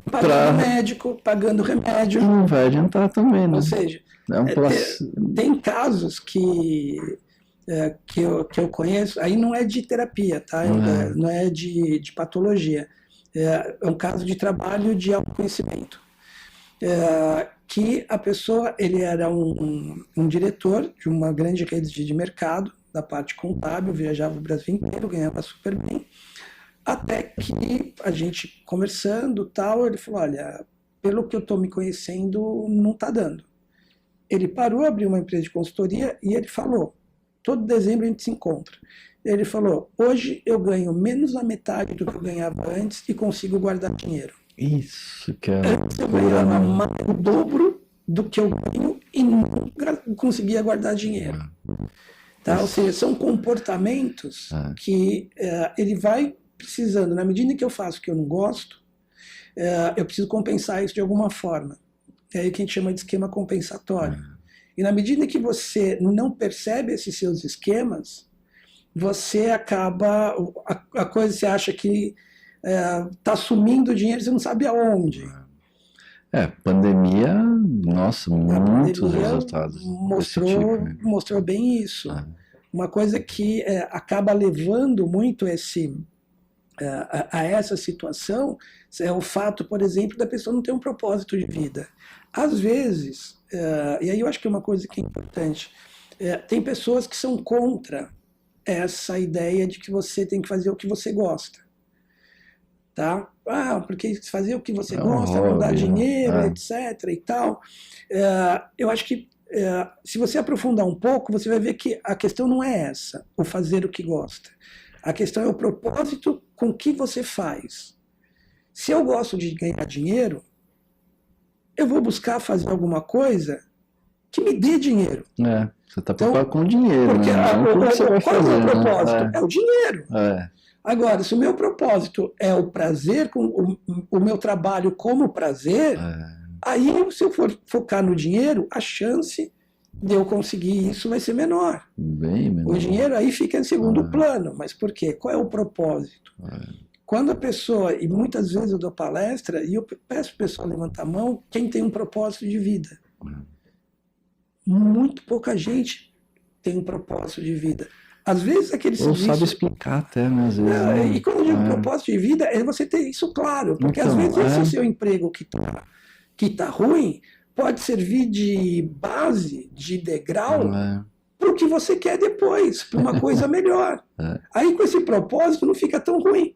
Pagando médico, pagando remédio. Não vai adiantar também, né? Ou seja, tem casos que eu conheço, aí não é de terapia, tá? Não é de patologia. É um caso de trabalho de autoconhecimento. Que a pessoa, ele era um diretor de uma grande rede de mercado, da parte contábil, viajava o Brasil inteiro, ganhava super bem, até que a gente conversando tal, ele falou, olha, pelo que eu estou me conhecendo, não está dando. Ele parou, abriu uma empresa de consultoria e ele falou, todo dezembro a gente se encontra. Ele falou, hoje eu ganho menos da metade do que eu ganhava antes e consigo guardar dinheiro. Isso que é Antes eu ganhava mais o dobro do que eu ganho e não conseguia guardar dinheiro. Tá? Ou seja, são comportamentos que ele vai precisando, na medida que eu faço o que eu não gosto, eu preciso compensar isso de alguma forma. É aí que a gente chama de esquema compensatório. E na medida que você não percebe esses seus esquemas, você acaba, a coisa você acha que está sumindo o dinheiro, você não sabe aonde. Pandemia, nossa, muitos resultados. Mostrou bem isso. Uma coisa que acaba levando muito a essa situação é o fato, por exemplo, da pessoa não ter um propósito de vida. Às vezes, e aí eu acho que é uma coisa que é importante, tem pessoas que são contra essa ideia de que você tem que fazer o que você gosta. Tá? Porque fazer o que você gosta não dá dinheiro, etc. e tal. Eu acho que se você aprofundar um pouco, você vai ver que a questão não é essa, o fazer o que gosta. A questão é o propósito com que você faz. Se eu gosto de ganhar dinheiro, eu vou buscar fazer alguma coisa que me dê dinheiro. Você está preocupado com o dinheiro. Porque qual é o meu propósito? É o dinheiro. Agora, se o meu propósito é o prazer, o meu trabalho como prazer, aí se eu for focar no dinheiro, a chance de eu conseguir isso vai ser menor. Bem menor. O dinheiro aí fica em segundo plano. Mas por quê? Qual é o propósito? Quando a pessoa, e muitas vezes eu dou palestra, e eu peço para o pessoal levantar a mão, quem tem um propósito de vida. Muito pouca gente tem um propósito de vida. Às vezes aquele serviço... Ou sabe explicar até, né? Às vezes, E quando eu digo propósito de vida, é você ter isso claro. Porque às vezes esse seu emprego que tá ruim pode servir de base, de degrau, para o que você quer depois, para uma coisa melhor. Aí com esse propósito não fica tão ruim.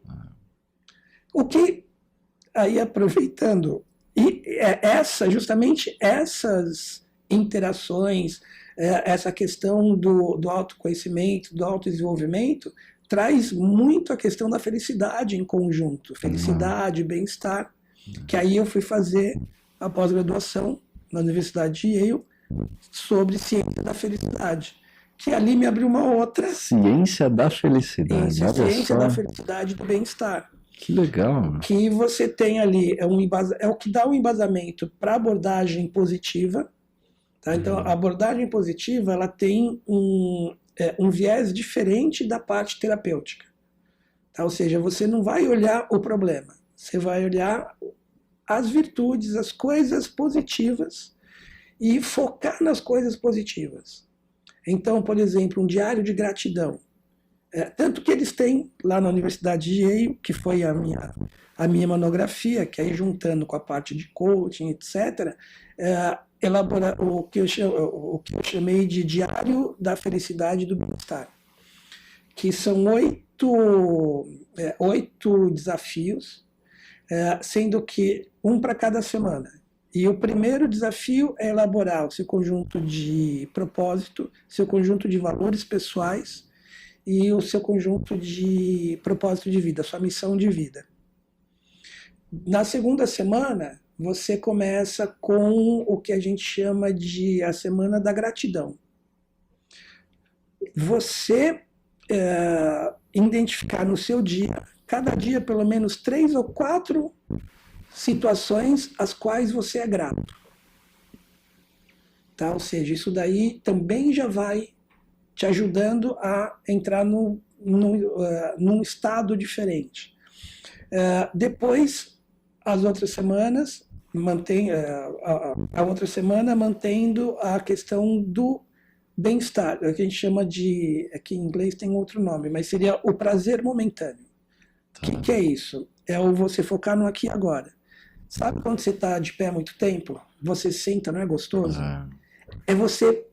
O que, aí aproveitando, e justamente essas interações, essa questão do autoconhecimento, do autodesenvolvimento, traz muito a questão da felicidade em conjunto, felicidade, bem-estar, que aí eu fui fazer a pós-graduação na Universidade de Yale sobre ciência da felicidade, que ali me abriu uma outra... Ciência da felicidade. Ciência da felicidade e do bem-estar. Que legal. Que você tem ali, é o que dá um embasamento para a abordagem positiva. Tá? Então, a abordagem positiva ela tem um viés diferente da parte terapêutica. Tá? Ou seja, você não vai olhar o problema, você vai olhar as virtudes, as coisas positivas e focar nas coisas positivas. Então, por exemplo, um diário de gratidão. Tanto que eles têm lá na Universidade de Yale, que foi a minha monografia, que aí juntando com a parte de coaching, etc., elabora o que eu chamei de Diário da Felicidade e do Bem-Estar, que são 8 desafios, sendo que um para cada semana. E o primeiro desafio é elaborar o seu conjunto de propósito, seu conjunto de valores pessoais, e o seu conjunto de propósito de vida, sua missão de vida. Na segunda semana, você começa com o que a gente chama de a Semana da Gratidão. Você identificar no seu dia, cada dia pelo menos 3 ou 4 situações às quais você é grato. Tá? Ou seja, isso daí também já vai te ajudando a entrar num estado diferente. Depois, as outras semanas, a outra semana mantendo a questão do bem-estar, que a gente chama de, aqui em inglês tem outro nome, mas seria o prazer momentâneo. O que é isso? É o você focar no aqui e agora. Sabe quando você está de pé há muito tempo? Você senta, não é gostoso? É você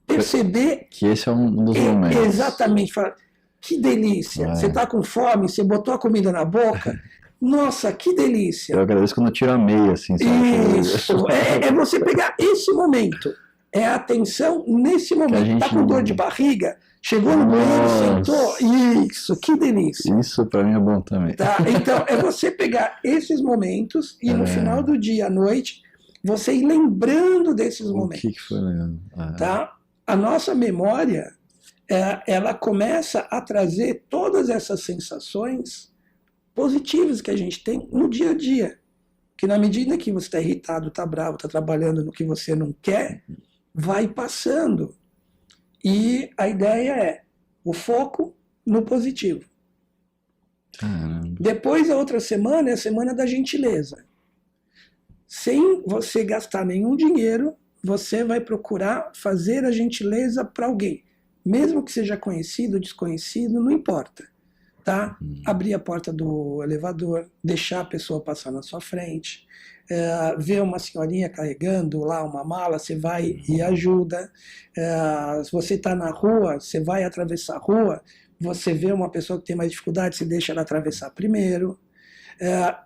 perceber... Que esse é um dos momentos. Exatamente. Fala, que delícia. Você está com fome, você botou a comida na boca. Nossa, que delícia. Eu agradeço quando eu tiro a meia, assim. Sabe? Isso. É você pegar esse momento. É a atenção nesse momento. Está com dor de barriga? Chegou no banheiro, sentou. Isso, que delícia. Isso para mim é bom também. Tá? Então, é você pegar esses momentos e no final do dia, à noite, você ir lembrando desses momentos. O que foi legal? Tá? A nossa memória, ela começa a trazer todas essas sensações positivas que a gente tem no dia a dia. Que na medida que você está irritado, está bravo, está trabalhando no que você não quer, vai passando. E a ideia é o foco no positivo. Depois, a outra semana é a semana da gentileza. Sem você gastar nenhum dinheiro, você vai procurar fazer a gentileza para alguém. Mesmo que seja conhecido ou desconhecido, não importa. Tá? Abrir a porta do elevador, deixar a pessoa passar na sua frente, ver uma senhorinha carregando lá uma mala, você vai e ajuda. Se você está na rua, você vai atravessar a rua, você vê uma pessoa que tem mais dificuldade, você deixa ela atravessar primeiro.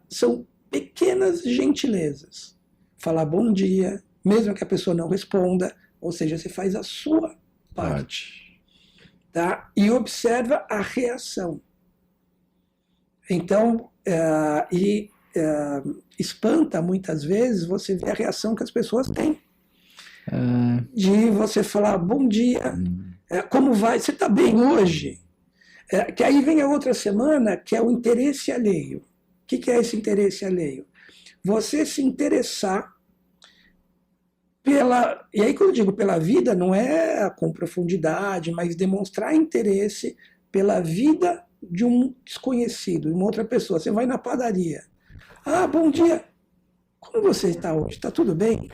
São pequenas gentilezas. Falar bom dia, mesmo que a pessoa não responda, ou seja, você faz a sua parte. Tá? E observa a reação. Então, espanta muitas vezes você ver a reação que as pessoas têm. De você falar, bom dia, como vai? Você está bem hoje? Que aí vem a outra semana, que é o interesse alheio. O que é esse interesse alheio? Você se interessar pela... E aí quando eu digo pela vida, não é com profundidade, mas demonstrar interesse pela vida de um desconhecido, de uma outra pessoa. Você vai na padaria. Ah, bom dia. Como você está hoje? Está tudo bem?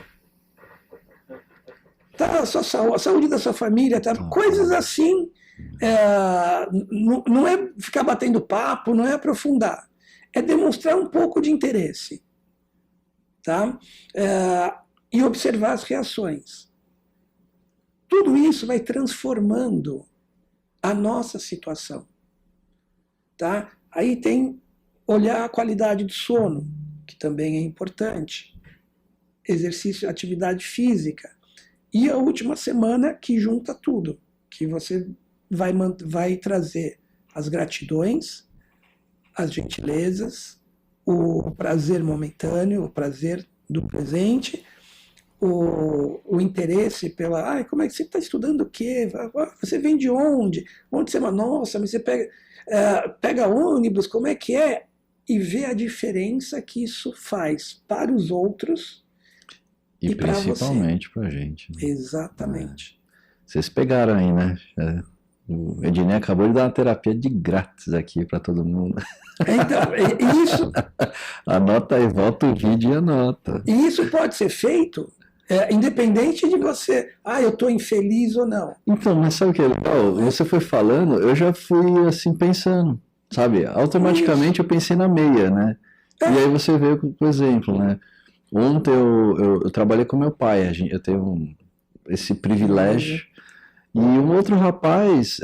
Tá a saúde da sua família? Tá? Coisas assim. Não é ficar batendo papo, não é aprofundar. É demonstrar um pouco de interesse. Tá? E observar as reações. Tudo isso vai transformando a nossa situação. Tá? Aí tem olhar a qualidade do sono, que também é importante. Exercício, atividade física. E a última semana que junta tudo, que você vai trazer as gratidões, as gentilezas, o prazer momentâneo, o prazer do presente, o interesse pela... como é que você está estudando o quê? Você vem de onde? Onde você... Nossa, mas você pega ônibus, como é que é? E ver a diferença que isso faz para os outros e para você. Principalmente para a gente. Né? Exatamente. Vocês pegaram aí, né? O Ednei acabou de dar uma terapia de grátis aqui para todo mundo. Então, isso... Anota aí, volta o vídeo e anota. E isso pode ser feito independente de você, eu estou infeliz ou não. Então, mas sabe o que é legal? Você foi falando, eu já fui assim pensando, sabe? Automaticamente eu pensei na meia, né? E aí você veio por exemplo, né? Ontem eu trabalhei com meu pai, eu tenho esse privilégio. E um outro rapaz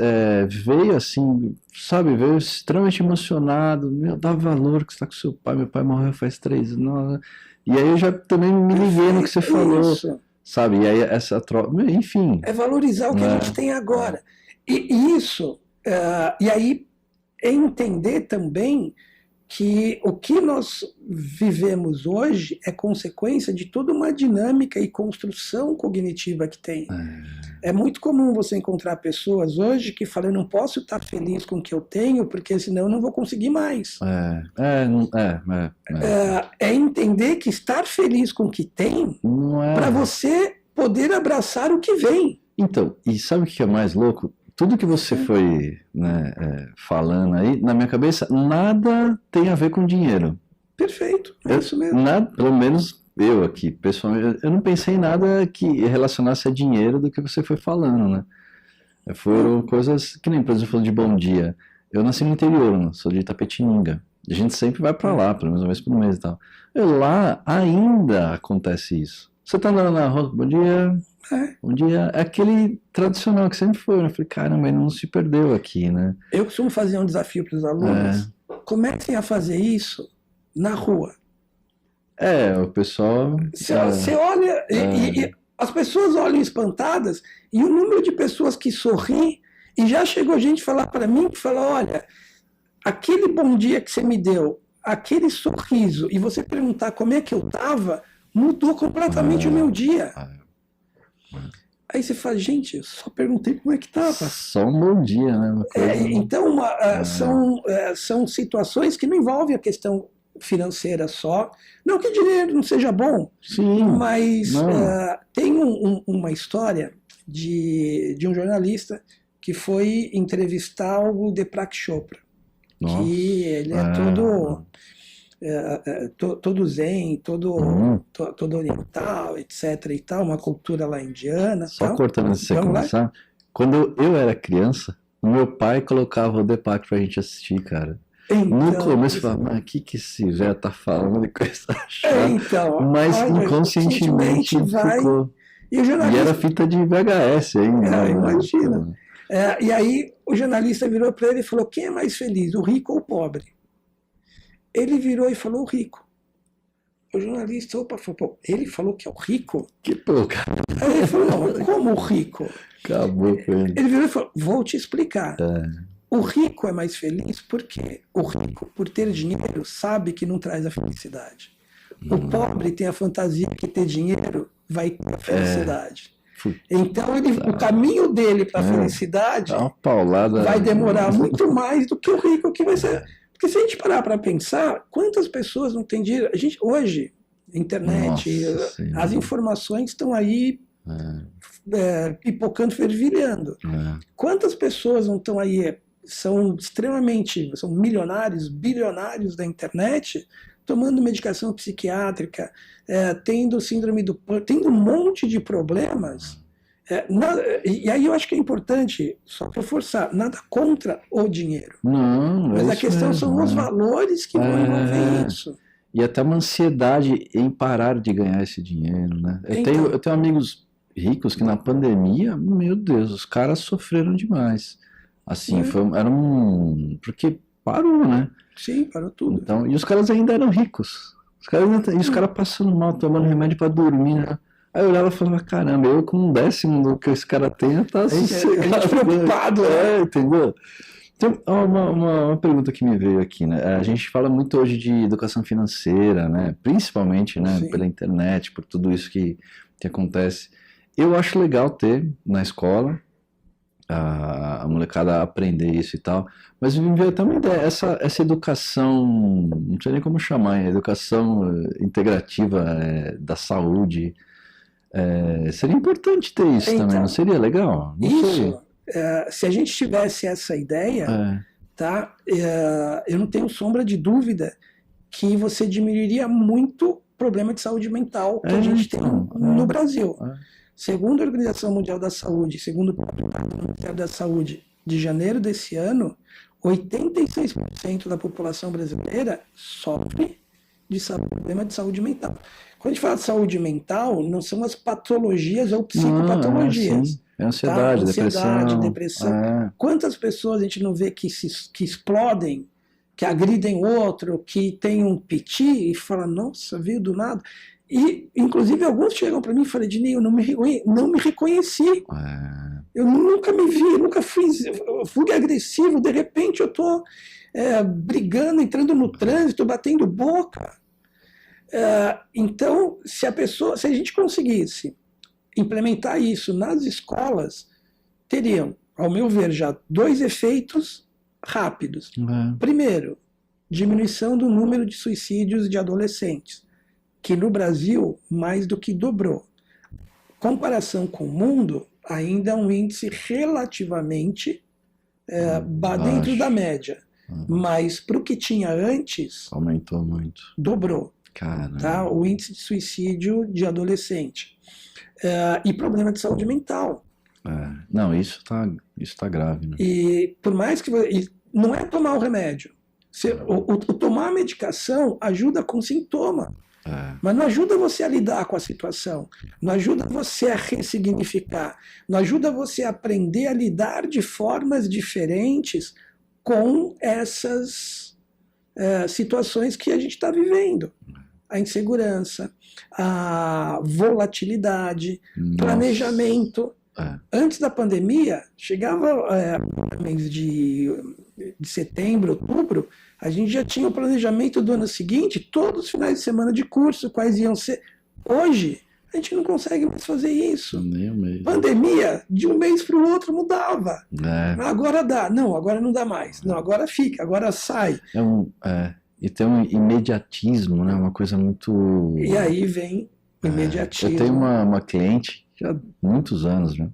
veio assim, sabe, veio extremamente emocionado, dá valor que você está com seu pai, meu pai morreu faz 3 anos. E aí eu já também me liguei no que você falou, sabe, e aí essa troca, enfim. É valorizar o que a gente tem agora. E isso, e aí é entender também que o que nós vivemos hoje é consequência de toda uma dinâmica e construção cognitiva que tem. É muito comum você encontrar pessoas hoje que falam, eu não posso estar feliz com o que eu tenho, porque senão eu não vou conseguir mais. É entender que estar feliz com o que tem, para você poder abraçar o que vem. Então, e sabe o que é mais louco? Tudo que você foi falando aí, na minha cabeça, nada tem a ver com dinheiro. Perfeito, é isso mesmo. Pelo menos eu aqui, pessoalmente, eu não pensei em nada que relacionasse a dinheiro do que você foi falando, né? Foram coisas que nem, por exemplo, falando de bom dia. Eu nasci no interior, né? Sou de Itapetininga. A gente sempre vai para lá, pelo menos uma vez por mês e tal. Lá ainda acontece isso. Você tá andando na rua, bom dia, É. bom dia. É aquele tradicional que sempre foi, né? Eu falei, caramba, ele não se perdeu aqui, né? Eu costumo fazer um desafio para os alunos. Comecem a fazer isso na rua. O pessoal... Você olha, e as pessoas olham espantadas, e o número de pessoas que sorriem, e já chegou gente falar para mim, que fala, olha, aquele bom dia que você me deu, aquele sorriso, e você perguntar como é que eu estava, mudou completamente o meu dia. Aí você fala, gente, eu só perguntei como é que estava. Só um bom dia, né? Uma coisa... Então, são situações que não envolvem a questão financeira só. Não que dinheiro não seja bom, Sim, mas tem uma história de um jornalista que foi entrevistar o Deepak Chopra. Nossa. Que ele é todo zen, todo oriental, etc. e tal, uma cultura lá indiana. Só tal. cortando antes de você começar, quando eu era criança, o meu pai colocava o Deepak pra gente assistir, cara. Então, no começo eu falava, mas o que esse velho tá falando de coisa chata? Mas inconscientemente ficou. E era fita de VHS ainda. Imagina. E aí o jornalista virou para ele e falou, quem é mais feliz, o rico ou o pobre? Ele virou e falou, o rico. O jornalista, falou, ele falou que é o rico? Que pouca. Aí ele falou, não, como o rico? Acabou com ele. Ele virou e falou, vou te explicar. O rico é mais feliz porque o rico, por ter dinheiro, sabe que não traz a felicidade. O pobre tem a fantasia que ter dinheiro vai ter a felicidade. Então, o caminho dele para a felicidade vai demorar muito mais do que o rico que vai ser. Porque se a gente parar para pensar, quantas pessoas não têm dinheiro? A gente, hoje, internet, as informações estão aí pipocando, fervilhando. Quantas pessoas não estão aí, são milionários, bilionários da internet, tomando medicação psiquiátrica, tendo síndrome do pânico, tendo um monte de problemas. E aí eu acho que é importante, só para forçar, nada contra o dinheiro. Não, mas a questão são os valores que vão envolver isso. E até uma ansiedade em parar de ganhar esse dinheiro, né? Eu tenho amigos ricos que na pandemia, meu Deus, os caras sofreram demais. Assim, porque parou, né? Sim, parou tudo. Então, e os caras ainda eram ricos. Os caras passando mal, tomando remédio para dormir, né? Aí eu olhava e falava, caramba, eu com 1/10 do que esse cara tem, tá sossegado. Preocupado, entendeu? Então, uma pergunta que me veio aqui, né? A gente fala muito hoje de educação financeira, né? Principalmente, né? Pela internet, por tudo isso que acontece. Eu acho legal ter na escola a molecada aprender isso e tal, mas me veio até uma ideia, essa educação, não sei nem como chamar, educação integrativa da saúde, seria importante ter isso também, não seria legal? Não sei. Se a gente tivesse essa ideia, tá, eu não tenho sombra de dúvida que você diminuiria muito o problema de saúde mental que a gente tem no Brasil. Segundo a Organização Mundial da Saúde, segundo o Ministério da Saúde, de janeiro desse ano, 86% da população brasileira sofre de problema de saúde mental. Quando a gente fala de saúde mental, não são as patologias ou psicopatologias. É ansiedade, depressão. Quantas pessoas a gente não vê que explodem, que agridem o outro, que tem um piti e fala, nossa, veio do nada. E, inclusive, alguns chegam para mim e falam, Ednei, eu não me reconheci. Eu nunca me vi, nunca fui agressivo, de repente eu estou brigando, entrando no trânsito, batendo boca. Então, se a gente conseguisse implementar isso nas escolas, teriam, ao meu ver, já 2 efeitos rápidos. Primeiro, diminuição do número de suicídios de adolescentes, que no Brasil mais do que dobrou. Comparação com o mundo, ainda é um índice relativamente dentro da média. Mas para o que tinha antes, aumentou muito. Dobrou. Tá? O índice de suicídio de adolescente. E problema de saúde mental. Não, isso tá grave. Né? E por mais que... não é tomar o remédio. O tomar a medicação ajuda com sintoma. Mas não ajuda você a lidar com a situação, não ajuda você a ressignificar, não ajuda você a aprender a lidar de formas diferentes com essas situações que a gente está vivendo. A insegurança, a volatilidade, planejamento. Antes da pandemia, chegava mês de setembro, outubro, a gente já tinha o planejamento do ano seguinte, todos os finais de semana de curso, quais iam ser. Hoje, a gente não consegue mais fazer isso. Nem mesmo. Pandemia, de um mês para o outro mudava. Agora dá. Não, agora não dá mais. Não, agora fica, agora sai. E tem um imediatismo, né? Uma coisa muito... E aí vem o imediatismo. Eu tenho uma cliente, já há muitos anos, né?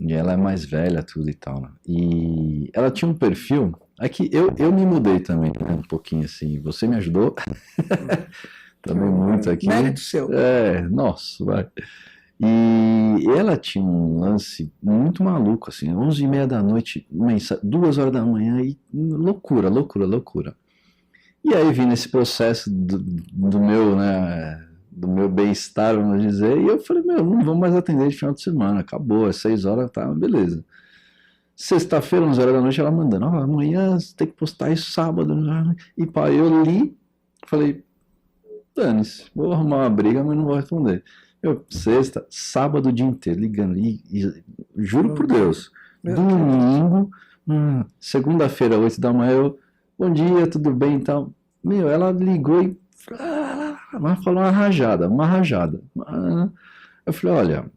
E ela é mais velha, tudo e tal, né? E ela tinha um perfil... Aqui, eu me mudei também, né? Um pouquinho assim. Você me ajudou também muito aqui. Mérito seu. Nossa, vai. E ela tinha um lance muito maluco, assim, 11h30 da noite, 2h da manhã, e loucura. E aí vim nesse processo do meu, né, do meu bem-estar, vamos dizer, e eu falei, não vamos mais atender de final de semana, acabou, às 6h, tá, beleza. Sexta-feira, 11h da noite, ela mandando, amanhã você tem que postar isso sábado, e pá, eu li, falei, dane-se, vou arrumar uma briga, mas não vou responder. Sexta, sábado o dia inteiro, ligando, e juro por Deus, domingo, segunda-feira, 8 da manhã, bom dia, tudo bem e tal. Ela ligou e falou uma rajada. Eu falei, olha,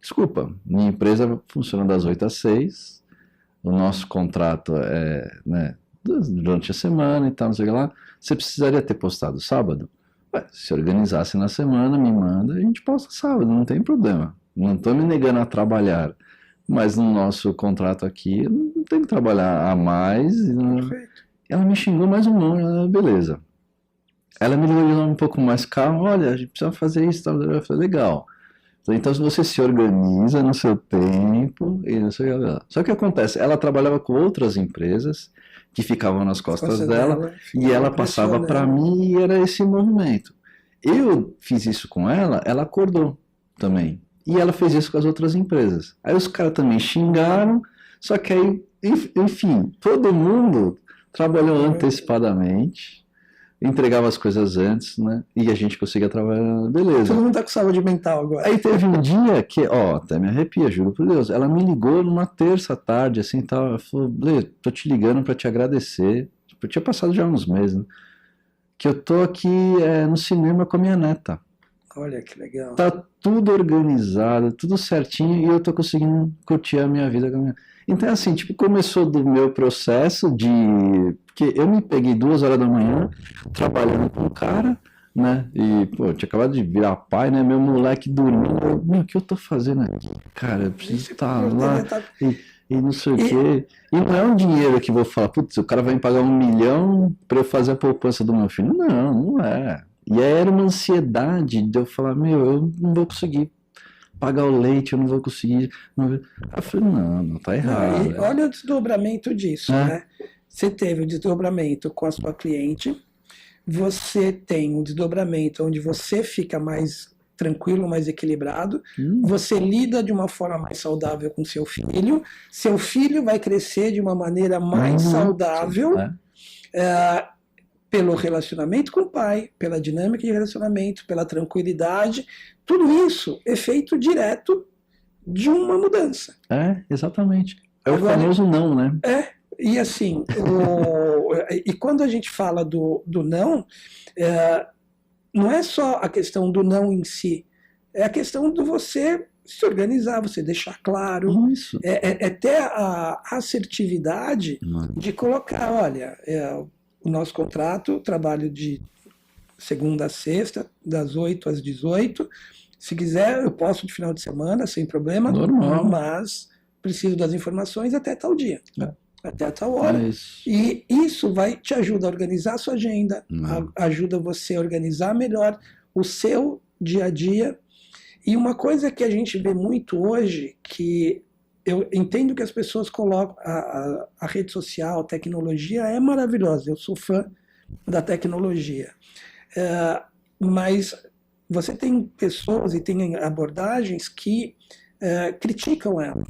desculpa, minha empresa funciona das 8 às 6, o nosso contrato né, durante a semana e tal, não sei o que lá, você precisaria ter postado sábado? Se organizasse na semana, me manda, a gente posta sábado, não tem problema. Não estou me negando a trabalhar, mas no nosso contrato aqui, não tem que trabalhar a mais. Ela me xingou mais um nome, beleza. Ela me ligou de nome um pouco mais calmo, olha, a gente precisa fazer isso, tal. Eu falei, legal. Então, se você se organiza no seu tempo, e não sei o que. Só que acontece, ela trabalhava com outras empresas que ficavam nas costas dela e ela passava para mim e era esse movimento. Eu fiz isso com ela, ela acordou também. E ela fez isso com as outras empresas. Aí os caras também xingaram, só que aí, enfim, todo mundo trabalhou antecipadamente, entregava as coisas antes, né? E a gente conseguia trabalhar, beleza. Todo mundo tá com saúde mental agora. Aí teve um dia que, até me arrepia, juro por Deus, ela me ligou numa terça tarde, assim, tal, ela falou, Lê, tô te ligando pra te agradecer, eu tinha passado já uns meses, né? Que eu tô aqui no cinema com a minha neta. Olha que legal. Tá tudo organizado, tudo certinho, e eu tô conseguindo curtir a minha vida com a minha... Então, assim, tipo, começou do meu processo de... Porque eu me peguei 2h da manhã, trabalhando com o cara, né? E, pô, eu tinha acabado de virar pai, né? Meu moleque dormindo. O que eu tô fazendo aqui? Cara, eu preciso estar lá e não sei o quê. E não é um dinheiro que eu vou falar, putz, o cara vai me pagar 1 milhão pra eu fazer a poupança do meu filho. Não é. E aí era uma ansiedade de eu falar, eu não vou conseguir pagar o leite, eu não vou conseguir. Eu falei, não tá errado. Olha o desdobramento disso, né? Você teve o desdobramento com a sua cliente, você tem um desdobramento onde você fica mais tranquilo, mais equilibrado, você lida de uma forma mais saudável com seu filho vai crescer de uma maneira mais saudável, pelo relacionamento com o pai, pela dinâmica de relacionamento, pela tranquilidade, tudo isso é feito direto de uma mudança. Exatamente. Agora, o famoso não, né? E assim, e quando a gente fala do não, não é só a questão do não em si, é a questão de você se organizar, você deixar claro, isso. É ter a assertividade de colocar, olha, o nosso contrato, trabalho de segunda a sexta, das 8 às 18, se quiser eu posso de final de semana, sem problema, normal, mas preciso das informações até tal dia. Até tal hora. Isso. E isso vai te ajudar a organizar a sua agenda, ajuda você a organizar melhor o seu dia a dia. E uma coisa que a gente vê muito hoje, que eu entendo que as pessoas colocam, a rede social, a tecnologia é maravilhosa, eu sou fã da tecnologia. Mas você tem pessoas e tem abordagens que criticam ela,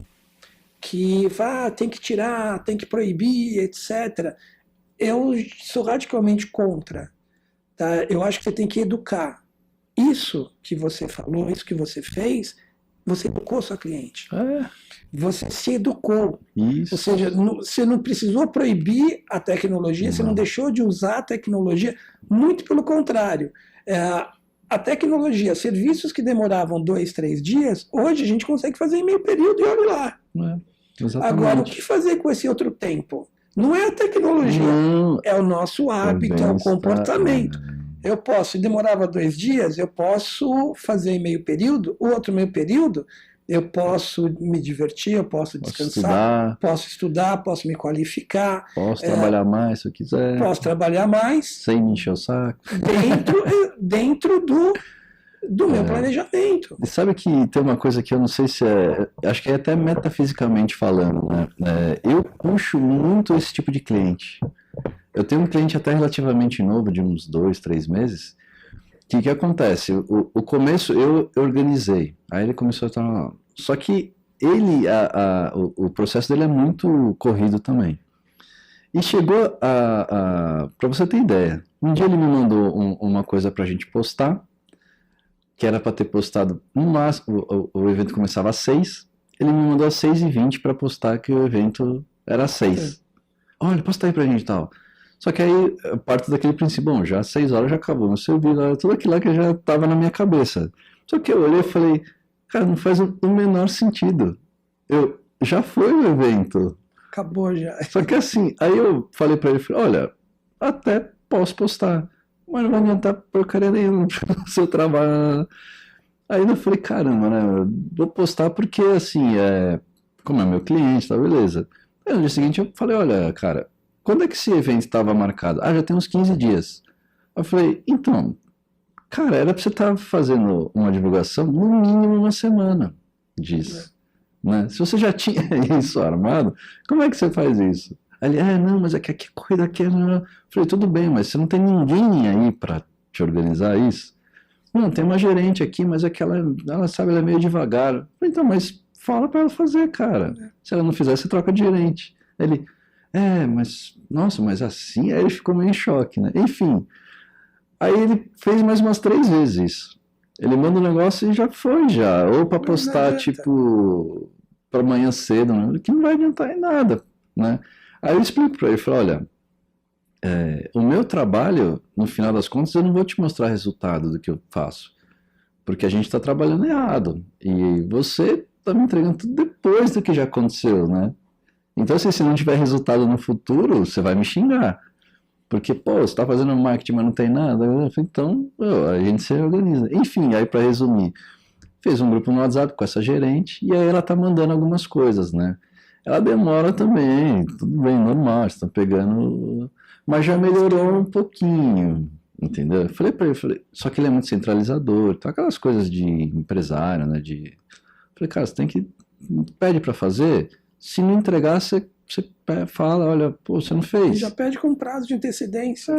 que tem que tirar, tem que proibir, etc. Eu sou radicalmente contra. Tá? Eu acho que você tem que educar. Isso que você falou, isso que você fez, você educou sua cliente. Você se educou. Isso. Ou seja, você não precisou proibir a tecnologia, você não deixou de usar a tecnologia, muito pelo contrário. A tecnologia, serviços que demoravam 2, 3 dias, hoje a gente consegue fazer em meio período e olha lá. Agora, o que fazer com esse outro tempo? Não é a tecnologia, é o nosso hábito, é o comportamento. Eu posso, demorava 2 dias, eu posso fazer em meio período, o outro meio período, eu posso me divertir, eu posso descansar, posso estudar, posso me qualificar. Posso trabalhar mais se eu quiser. Posso trabalhar mais. Sem me encher o saco. Dentro do meu planejamento. E sabe que tem uma coisa que eu não sei se acho que é até metafisicamente falando, né? Eu puxo muito esse tipo de cliente. Eu tenho um cliente até relativamente novo, de uns 2, 3 meses, que acontece? O começo eu organizei, aí ele começou a estar... Só que ele, o processo dele é muito corrido também. E chegou para você ter ideia, um dia ele me mandou uma coisa pra gente postar, que era para ter postado no máximo, o evento começava às 6, ele me mandou às 6h20 para postar que o evento era às 6. Olha, posta aí pra gente e tal. Só que aí, parte daquele princípio, bom, já às 6 horas já acabou, mas eu vi lá, tudo aquilo lá que já estava na minha cabeça. Só que eu olhei e falei, cara, não faz o menor sentido. Já foi o evento. Acabou já. Só que assim, aí eu falei pra ele, olha, até posso postar, mas não vai adiantar porcaria nenhuma pro seu trabalho. Aí eu falei, caramba, né, vou postar porque, assim, como é meu cliente, tá, beleza. Aí no dia seguinte eu falei, olha, cara, quando é que esse evento estava marcado? Já tem uns 15 dias. Eu falei, então, cara, era pra você estar fazendo uma divulgação no mínimo uma semana disso. Né? Se você já tinha isso armado, como é que você faz isso? Aí ele, não, mas é que aqui corrida aqui. Eu falei, tudo bem, mas você não tem ninguém aí para te organizar isso? Não, tem uma gerente aqui, mas é que ela sabe, ela é meio devagar. Eu falei, então, mas fala para ela fazer, cara. Se ela não fizer, você troca de gerente. Ele, mas, nossa, mas assim? Aí ele ficou meio em choque, né? Enfim, aí ele fez mais umas 3 vezes isso. Ele manda um negócio e já foi, já. Ou para postar, tipo, para amanhã cedo, né? Que não vai adiantar em nada, né? Aí eu explico para ele, falo, olha, o meu trabalho, no final das contas, eu não vou te mostrar resultado do que eu faço, porque a gente está trabalhando errado, e você está me entregando tudo depois do que já aconteceu, né? Então, assim, se não tiver resultado no futuro, você vai me xingar, porque, você está fazendo marketing, mas não tem nada. Eu falei, então, a gente se organiza. Enfim, aí para resumir, fez um grupo no WhatsApp com essa gerente, e aí ela tá mandando algumas coisas, né? Ela demora também, tudo bem, normal, estão pegando, mas já melhorou um pouquinho, entendeu? Eu falei para ele, só que ele é muito centralizador, então aquelas coisas de empresário, né? Falei, cara, você tem que, pede para fazer, se não entregar, você fala, olha, você não fez. Já pede com prazo de antecedência.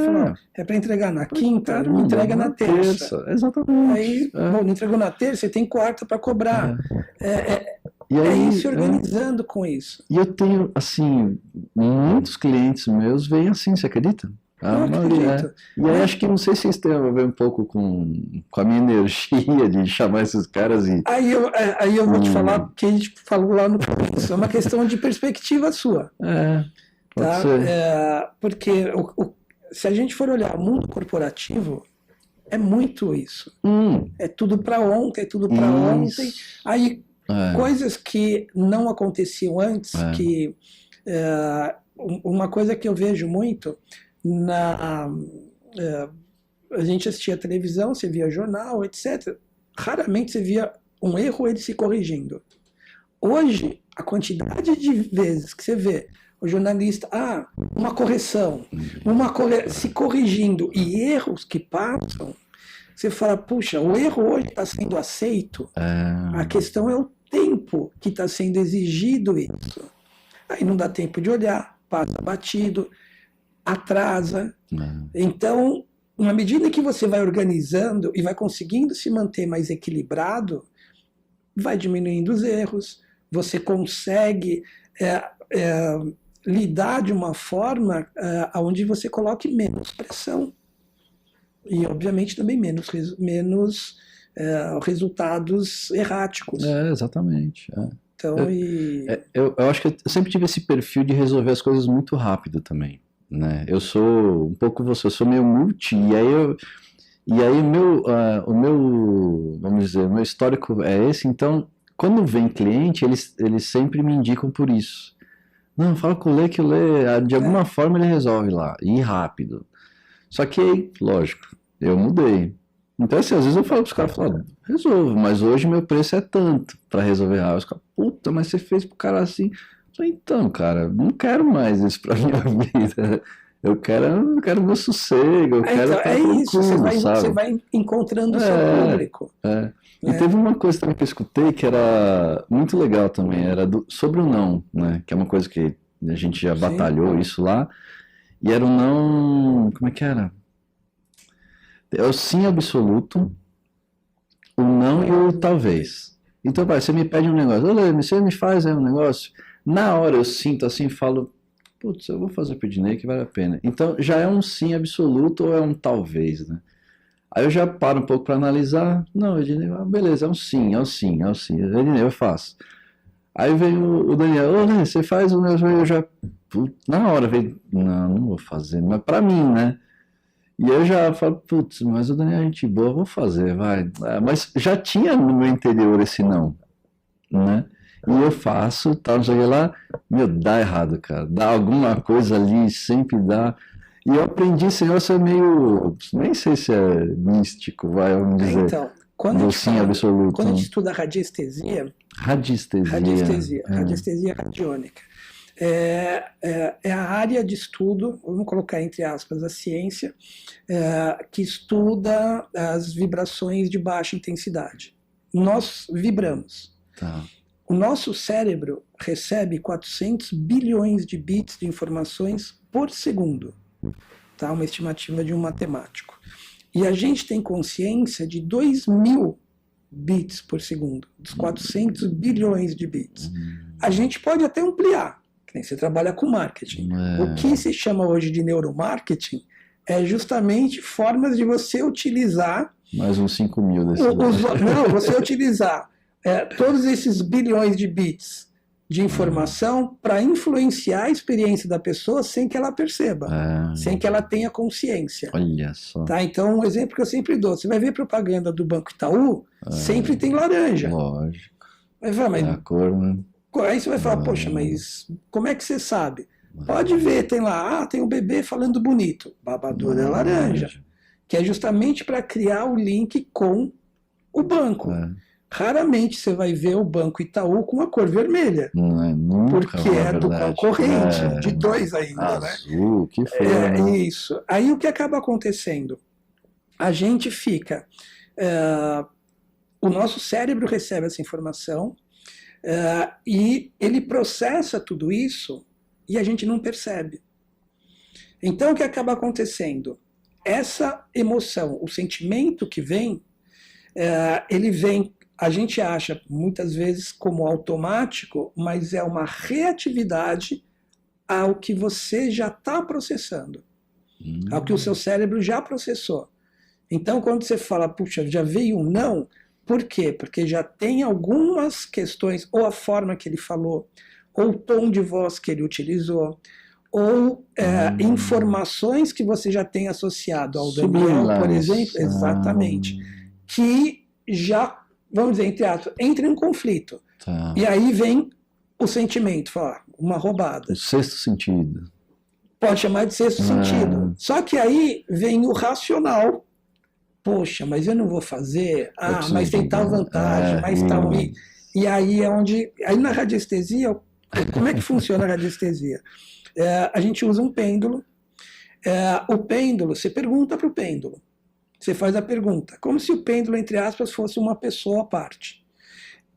É para entregar na quinta, me entrega na terça. Exatamente. Aí, não entregou na terça, você tem quarta para cobrar. E aí, ir se organizando com isso. E eu tenho, assim, muitos clientes meus vêm assim, você acredita? Acredito. E aí acho que não sei se isso tem a ver um pouco com a minha energia de chamar esses caras e... Aí eu vou te falar o que a gente falou lá no começo. É uma questão de perspectiva sua. Pode ser. Porque se a gente for olhar o mundo corporativo, é muito isso. É tudo para ontem, é tudo para ontem. Aí coisas que não aconteciam antes, que uma coisa que eu vejo muito... a gente assistia televisão, você via jornal, etc. Raramente você via um erro ele se corrigindo. Hoje, a quantidade de vezes que você vê o jornalista, uma correção, se corrigindo e erros que passam, você fala, puxa, o erro hoje está sendo aceito, a questão é o tempo que está sendo exigido isso. Aí não dá tempo de olhar, passa batido, atrasa. Então, à medida que você vai organizando e vai conseguindo se manter mais equilibrado, vai diminuindo os erros, você consegue lidar de uma forma onde você coloque menos pressão e, obviamente, também menos resultados erráticos. Exatamente. Então, eu acho que eu sempre tive esse perfil de resolver as coisas muito rápido também, né? Eu sou um pouco você, eu sou meio multi, e aí o meu, vamos dizer, o meu histórico é esse. Então, quando vem cliente, eles sempre me indicam por isso. Não, fala com o Lê, que o Lê, de alguma forma ele resolve lá, e rápido. Só que, lógico, eu mudei. Então, assim, às vezes eu falo pros caras, resolvo, mas hoje meu preço é tanto pra resolver rápido. Os caras, puta, mas você fez pro cara assim. Eu falei, então, cara, não quero mais isso pra minha vida. Eu quero meu sossego, eu quero estar tranquilo, isso, você vai encontrando o seu público. E teve uma coisa também que eu escutei que era muito legal também, era sobre o não, né? Que é uma coisa que a gente já batalhou isso lá. E era o não, como é que era? É o sim absoluto, o não e o talvez. Então, pai, você me pede um negócio, olha, você me faz aí um negócio, na hora eu sinto assim, falo, putz, eu vou fazer o Pedinei que vale a pena. Então, já é um sim absoluto ou é um talvez, né? Aí eu já paro um pouco para analisar, não, Ednei, beleza, é um sim, Ednei, eu faço. Aí vem o Daniel, olha, você faz o negócio, eu já, na hora, vem, não vou fazer, mas para mim, né? E eu já falo, putz, mas o Daniel é gente boa, vou fazer, vai. Mas já tinha no meu interior esse não, né? E eu faço, tal, não sei o que lá, dá errado, cara. Dá alguma coisa ali, sempre dá. E eu aprendi esse negócio meio, nem sei se é místico, vamos dizer. Então, quando a gente estuda radiestesia radiônica, é a área de estudo, vamos colocar entre aspas, a ciência, que estuda as vibrações de baixa intensidade. Nós vibramos. Tá. O nosso cérebro recebe 400 bilhões de bits de informações por segundo. Tá? Uma estimativa de um matemático. E a gente tem consciência de 2.000 bits por segundo, dos 400 bilhões de bits. A gente pode até ampliar. Você trabalha com marketing. O que se chama hoje de neuromarketing é justamente formas de você utilizar... Mais uns 5.000 desse Não, você utilizar todos esses bilhões de bits de informação para influenciar a experiência da pessoa sem que ela perceba, sem que ela tenha consciência. Olha só. Tá? Então, um exemplo que eu sempre dou, você vai ver propaganda do Banco Itaú, sempre tem laranja. Lógico. Vai falar, mas... a cor, né? Aí você vai falar, poxa, mas como é que você sabe? Pode ver, tem lá, tem um bebê falando bonito, babador é laranja, que é justamente para criar o link com o banco. Raramente você vai ver o Banco Itaú com a cor vermelha, porque é do concorrente, de 2 ainda, azul, né? Que foi, isso. Aí o que acaba acontecendo? A gente fica... o nosso cérebro recebe essa informação, e ele processa tudo isso e a gente não percebe. Então o que acaba acontecendo? Essa emoção, o sentimento que vem, ele vem, a gente acha muitas vezes como automático, mas é uma reatividade ao que você já está processando, ao que o seu cérebro já processou. Então quando você fala, puxa, já veio um não, por quê? Porque já tem algumas questões, ou a forma que ele falou, ou o tom de voz que ele utilizou, ou informações que você já tem associado ao Daniel, por exemplo, exatamente, que já, vamos dizer, entre aspas, entra em conflito. Tá. E aí vem o sentimento, falar, uma roubada. O sexto sentido. Pode chamar de sexto sentido. Só que aí vem o racional. Poxa, mas eu não vou fazer. Mas tem tal vantagem, mas tal. E aí é onde. Aí na radiestesia, como é que funciona a radiestesia? A gente usa um pêndulo. O pêndulo, você pergunta para o pêndulo. Você faz a pergunta, como se o pêndulo, entre aspas, fosse uma pessoa à parte.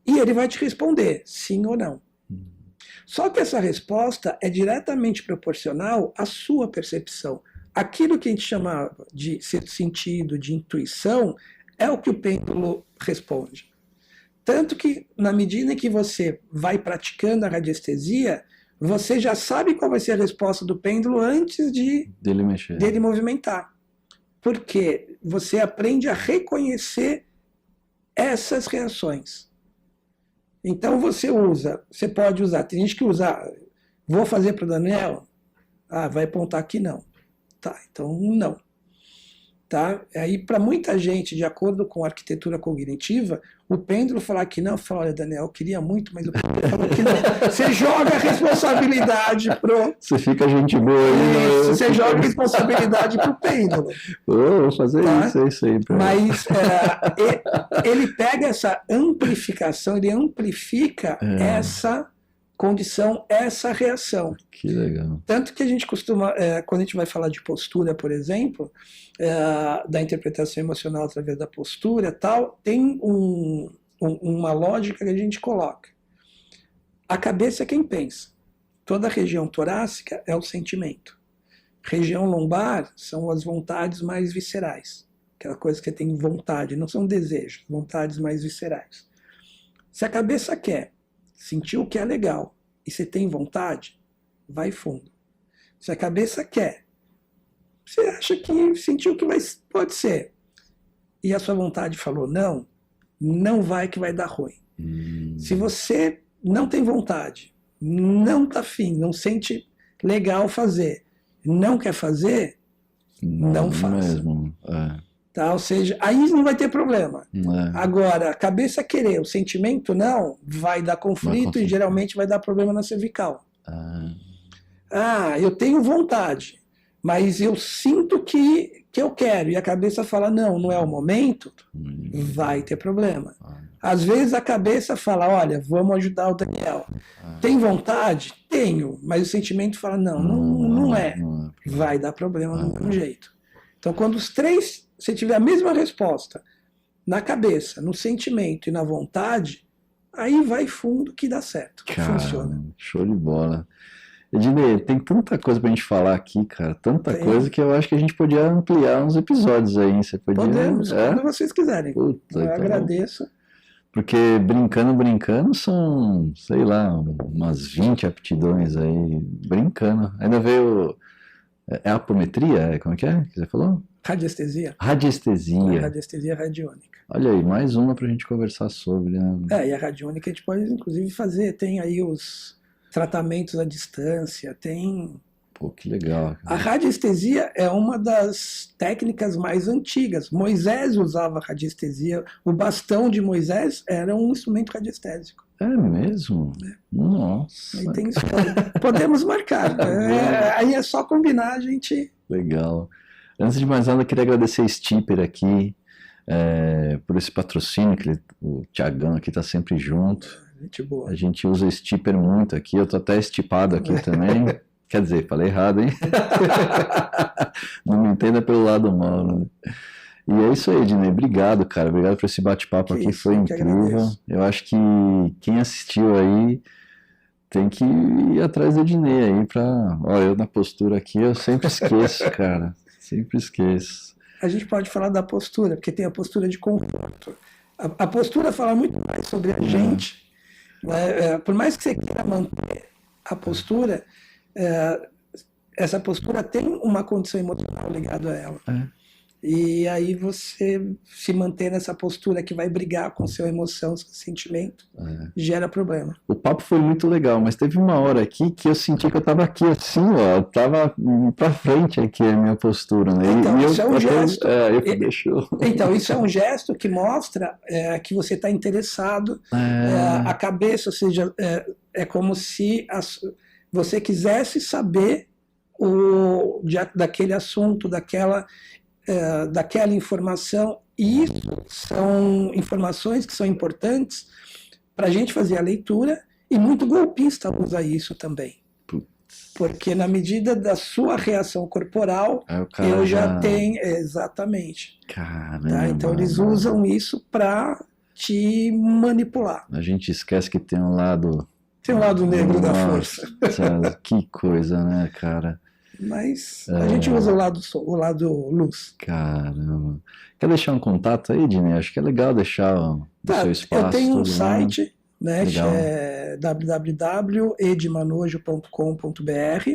E ele vai te responder, sim ou não. Só que essa resposta é diretamente proporcional à sua percepção. aquilo que a gente chama de sexto sentido, de intuição, é o que o pêndulo responde. Tanto que, na medida em que você vai praticando a radiestesia, você já sabe qual vai ser a resposta do pêndulo antes dele movimentar. Porque você aprende a reconhecer essas reações. Então você pode usar, tem gente que usa, vou fazer para o Daniel, vai apontar que não. Tá, então não. Tá? Aí, para muita gente, de acordo com a arquitetura cognitiva, o pêndulo falar que não, fala, olha, Daniel, eu queria muito, mas o pêndulo falou que não. Você joga a responsabilidade pro... Você fica gente boa aí. Isso, você joga a responsabilidade pro pêndulo. Vou fazer isso aí. Mas ele pega essa amplificação, ele amplifica essa condição, essa reação. Que legal. Tanto que a gente costuma, quando a gente vai falar de postura, por exemplo, da interpretação emocional através da postura, tal, tem uma lógica que a gente coloca. A cabeça é quem pensa. Toda a região torácica é o sentimento. Região lombar são as vontades mais viscerais. Aquela coisa que tem vontade, não são desejos, vontades mais viscerais. Se a cabeça quer sentir o que é legal e você tem vontade, vai fundo. Se a cabeça quer, você acha que sentiu o que pode ser, e a sua vontade falou não, não vai que vai dar ruim. Se você não tem vontade, não está afim, não sente legal fazer, não quer fazer, não faça. Mesmo. Tá? Ou seja, aí não vai ter problema. Agora, a cabeça querer, o sentimento não, vai dar conflito e geralmente vai dar problema na cervical. Eu tenho vontade, mas eu sinto que eu quero, e a cabeça fala, não é o momento, vai ter problema. Às vezes a cabeça fala, olha, vamos ajudar o Daniel. Tem vontade? Tenho, mas o sentimento fala, não é. Vai dar problema do mesmo jeito. Então, quando os três, você tiver a mesma resposta na cabeça, no sentimento e na vontade, aí vai fundo que dá certo, que funciona. Show de bola. Ednei, tem tanta coisa pra gente falar aqui, cara, tanta coisa que eu acho que a gente podia ampliar uns episódios aí. Você podia, podemos, quando vocês quiserem. Puta, eu agradeço. Porque brincando são, sei lá, umas 20 aptidões aí, brincando. Ainda veio... É apometria? Como é que você falou? Radiestesia. Radiestesia. Radiestesia radiônica. Olha aí, mais uma pra gente conversar sobre, né? E a radiônica a gente pode, inclusive, fazer. Tem aí os tratamentos à distância, tem... Pô, que legal. A radiestesia é uma das técnicas mais antigas. Moisés usava radiestesia. O bastão de Moisés era um instrumento radiestésico. É mesmo? Nossa. Aí tem história. Podemos marcar. Aí é só combinar, a gente... Legal. Antes de mais nada, eu queria agradecer a Stipper aqui por esse patrocínio, que o Thiagão aqui está sempre junto. Gente boa. A gente usa Stipper muito aqui. Eu tô até estipado aqui também. Quer dizer, falei errado, hein? Não me entenda pelo lado mal, né? E é isso aí, Ednei. Obrigado, cara. Obrigado por esse bate-papo aqui. Foi incrível. Eu acho que quem assistiu aí tem que ir atrás do Ednei aí pra... Olha, eu na postura aqui, eu sempre esqueço, cara. Sempre esqueço. A gente pode falar da postura, porque tem a postura de conforto. A postura fala muito mais sobre a gente. Né? Por mais que você queira manter a postura, essa postura tem uma condição emocional ligada a ela. E aí você se manter nessa postura que vai brigar com sua emoção, seu sentimento, gera problema. O papo foi muito legal, mas teve uma hora aqui que eu senti que eu estava aqui assim, ó, estava para frente aqui a minha postura, né? Então, isso é um gesto. Então, isso é um gesto que mostra que você está interessado. A cabeça, ou seja, é como se você quisesse saber daquele assunto, daquela informação, e isso são informações que são importantes para a gente fazer a leitura, e muito golpista usa isso também. Porque na medida da sua reação corporal, eu já tenho... Exatamente. Caramba, tá? Então eles usam isso para te manipular. A gente esquece que tem um lado... Tem um lado negro da força. Que coisa, né, cara? Mas a gente usa o lado luz. Caramba. Quer deixar um contato aí, Dinei? Acho que é legal deixar o seu espaço. Eu tenho um site, né, Legal. que é www.edmanojo.com.br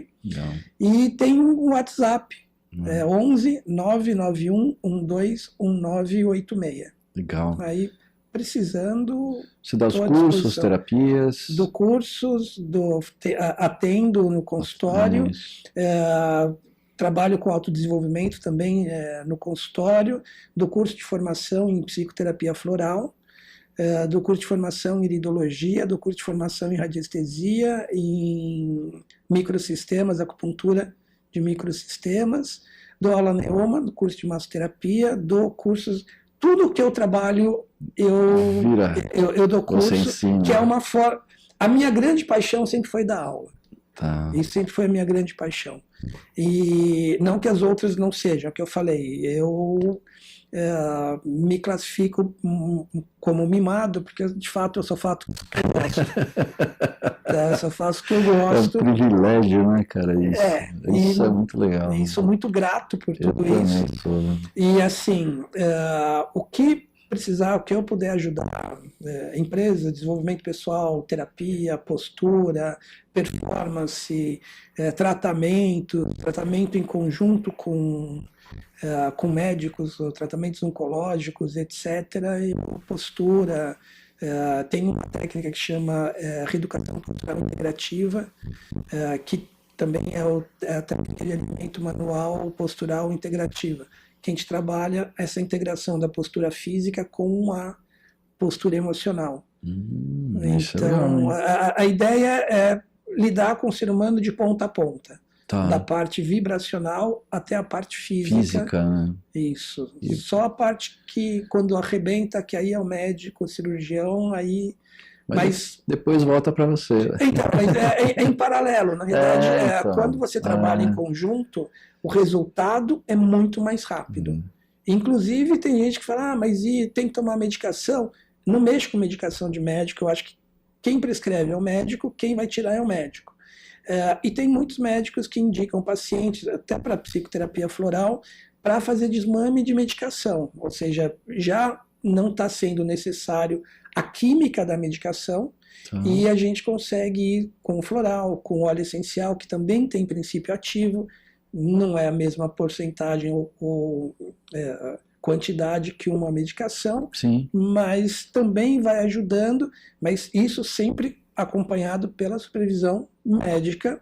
e tem um WhatsApp, 11 991 12 1986. Legal. Aí, precisando... Você dá os cursos, terapias? Do cursos, atendo no consultório, trabalho com autodesenvolvimento também no consultório, do curso de formação em psicoterapia floral, do curso de formação em iridologia, do curso de formação em radiestesia, em microsistemas, acupuntura de microsistemas, dou aula neoma, do curso de massoterapia, dou cursos... Tudo que eu trabalho, eu dou curso, que é uma forma... A minha grande paixão sempre foi dar aula. Tá. Isso sempre foi a minha grande paixão. E não que as outras não sejam, é o que eu falei. Eu me classifico como mimado, porque de fato eu só faço o que eu gosto. Eu só faço o que eu gosto. É um privilégio, né, cara? Isso é muito legal. E sou muito grato por tudo isso. E assim, o que precisar, o que eu puder ajudar, empresa, desenvolvimento pessoal, terapia, postura, performance, tratamento em conjunto com médicos, tratamentos oncológicos, etc. E postura. Tem uma técnica que chama reeducação postural integrativa, que também é a técnica de alinhamento manual postural integrativa, que a gente trabalha essa integração da postura física com a postura emocional. Então, a ideia é lidar com o ser humano de ponta a ponta. Tá. Da parte vibracional até a parte física. Né? Isso. Só a parte que, quando arrebenta, que aí é o médico, o cirurgião, aí... Mas depois volta para você. Então, mas é em paralelo. Na verdade, quando você trabalha em conjunto, o resultado é muito mais rápido. Inclusive, tem gente que fala, mas tem que tomar medicação? Não mexo com medicação de médico, eu acho que quem prescreve é o médico, quem vai tirar é o médico. E tem muitos médicos que indicam pacientes, até para psicoterapia floral, para fazer desmame de medicação. Ou seja, já não está sendo necessário a química da medicação, e a gente consegue ir com o floral, com o óleo essencial, que também tem princípio ativo, não é a mesma porcentagem ou quantidade que uma medicação, sim, mas também vai ajudando, mas isso sempre acompanhado pela supervisão médica,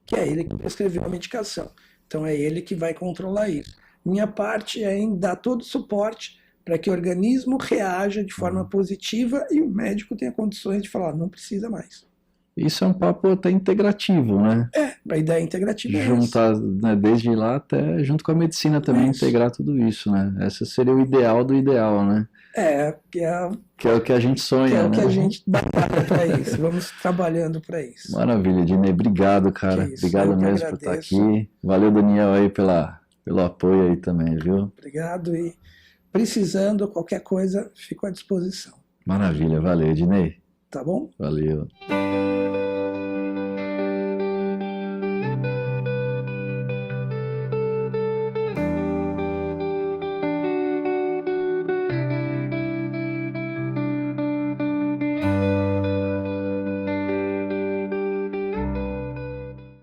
que é ele que prescreveu a medicação. Então é ele que vai controlar isso. Minha parte é em dar todo o suporte para que o organismo reaja de forma positiva e o médico tenha condições de falar, não precisa mais. Isso é um papo até integrativo, né? A ideia integrativa é juntar, né, desde lá até junto com a medicina também, integrar tudo isso, né? Esse seria o ideal do ideal, né? Que é o que a gente sonha, que é o né? que a gente batalha para isso. Vamos trabalhando para isso. Maravilha, Dinei. Obrigado, cara. Obrigado mesmo por estar aqui. Valeu, Daniel, aí pelo apoio aí também, viu? Obrigado e precisando, qualquer coisa, fico à disposição. Maravilha, valeu, Dinei. Tá bom? Valeu.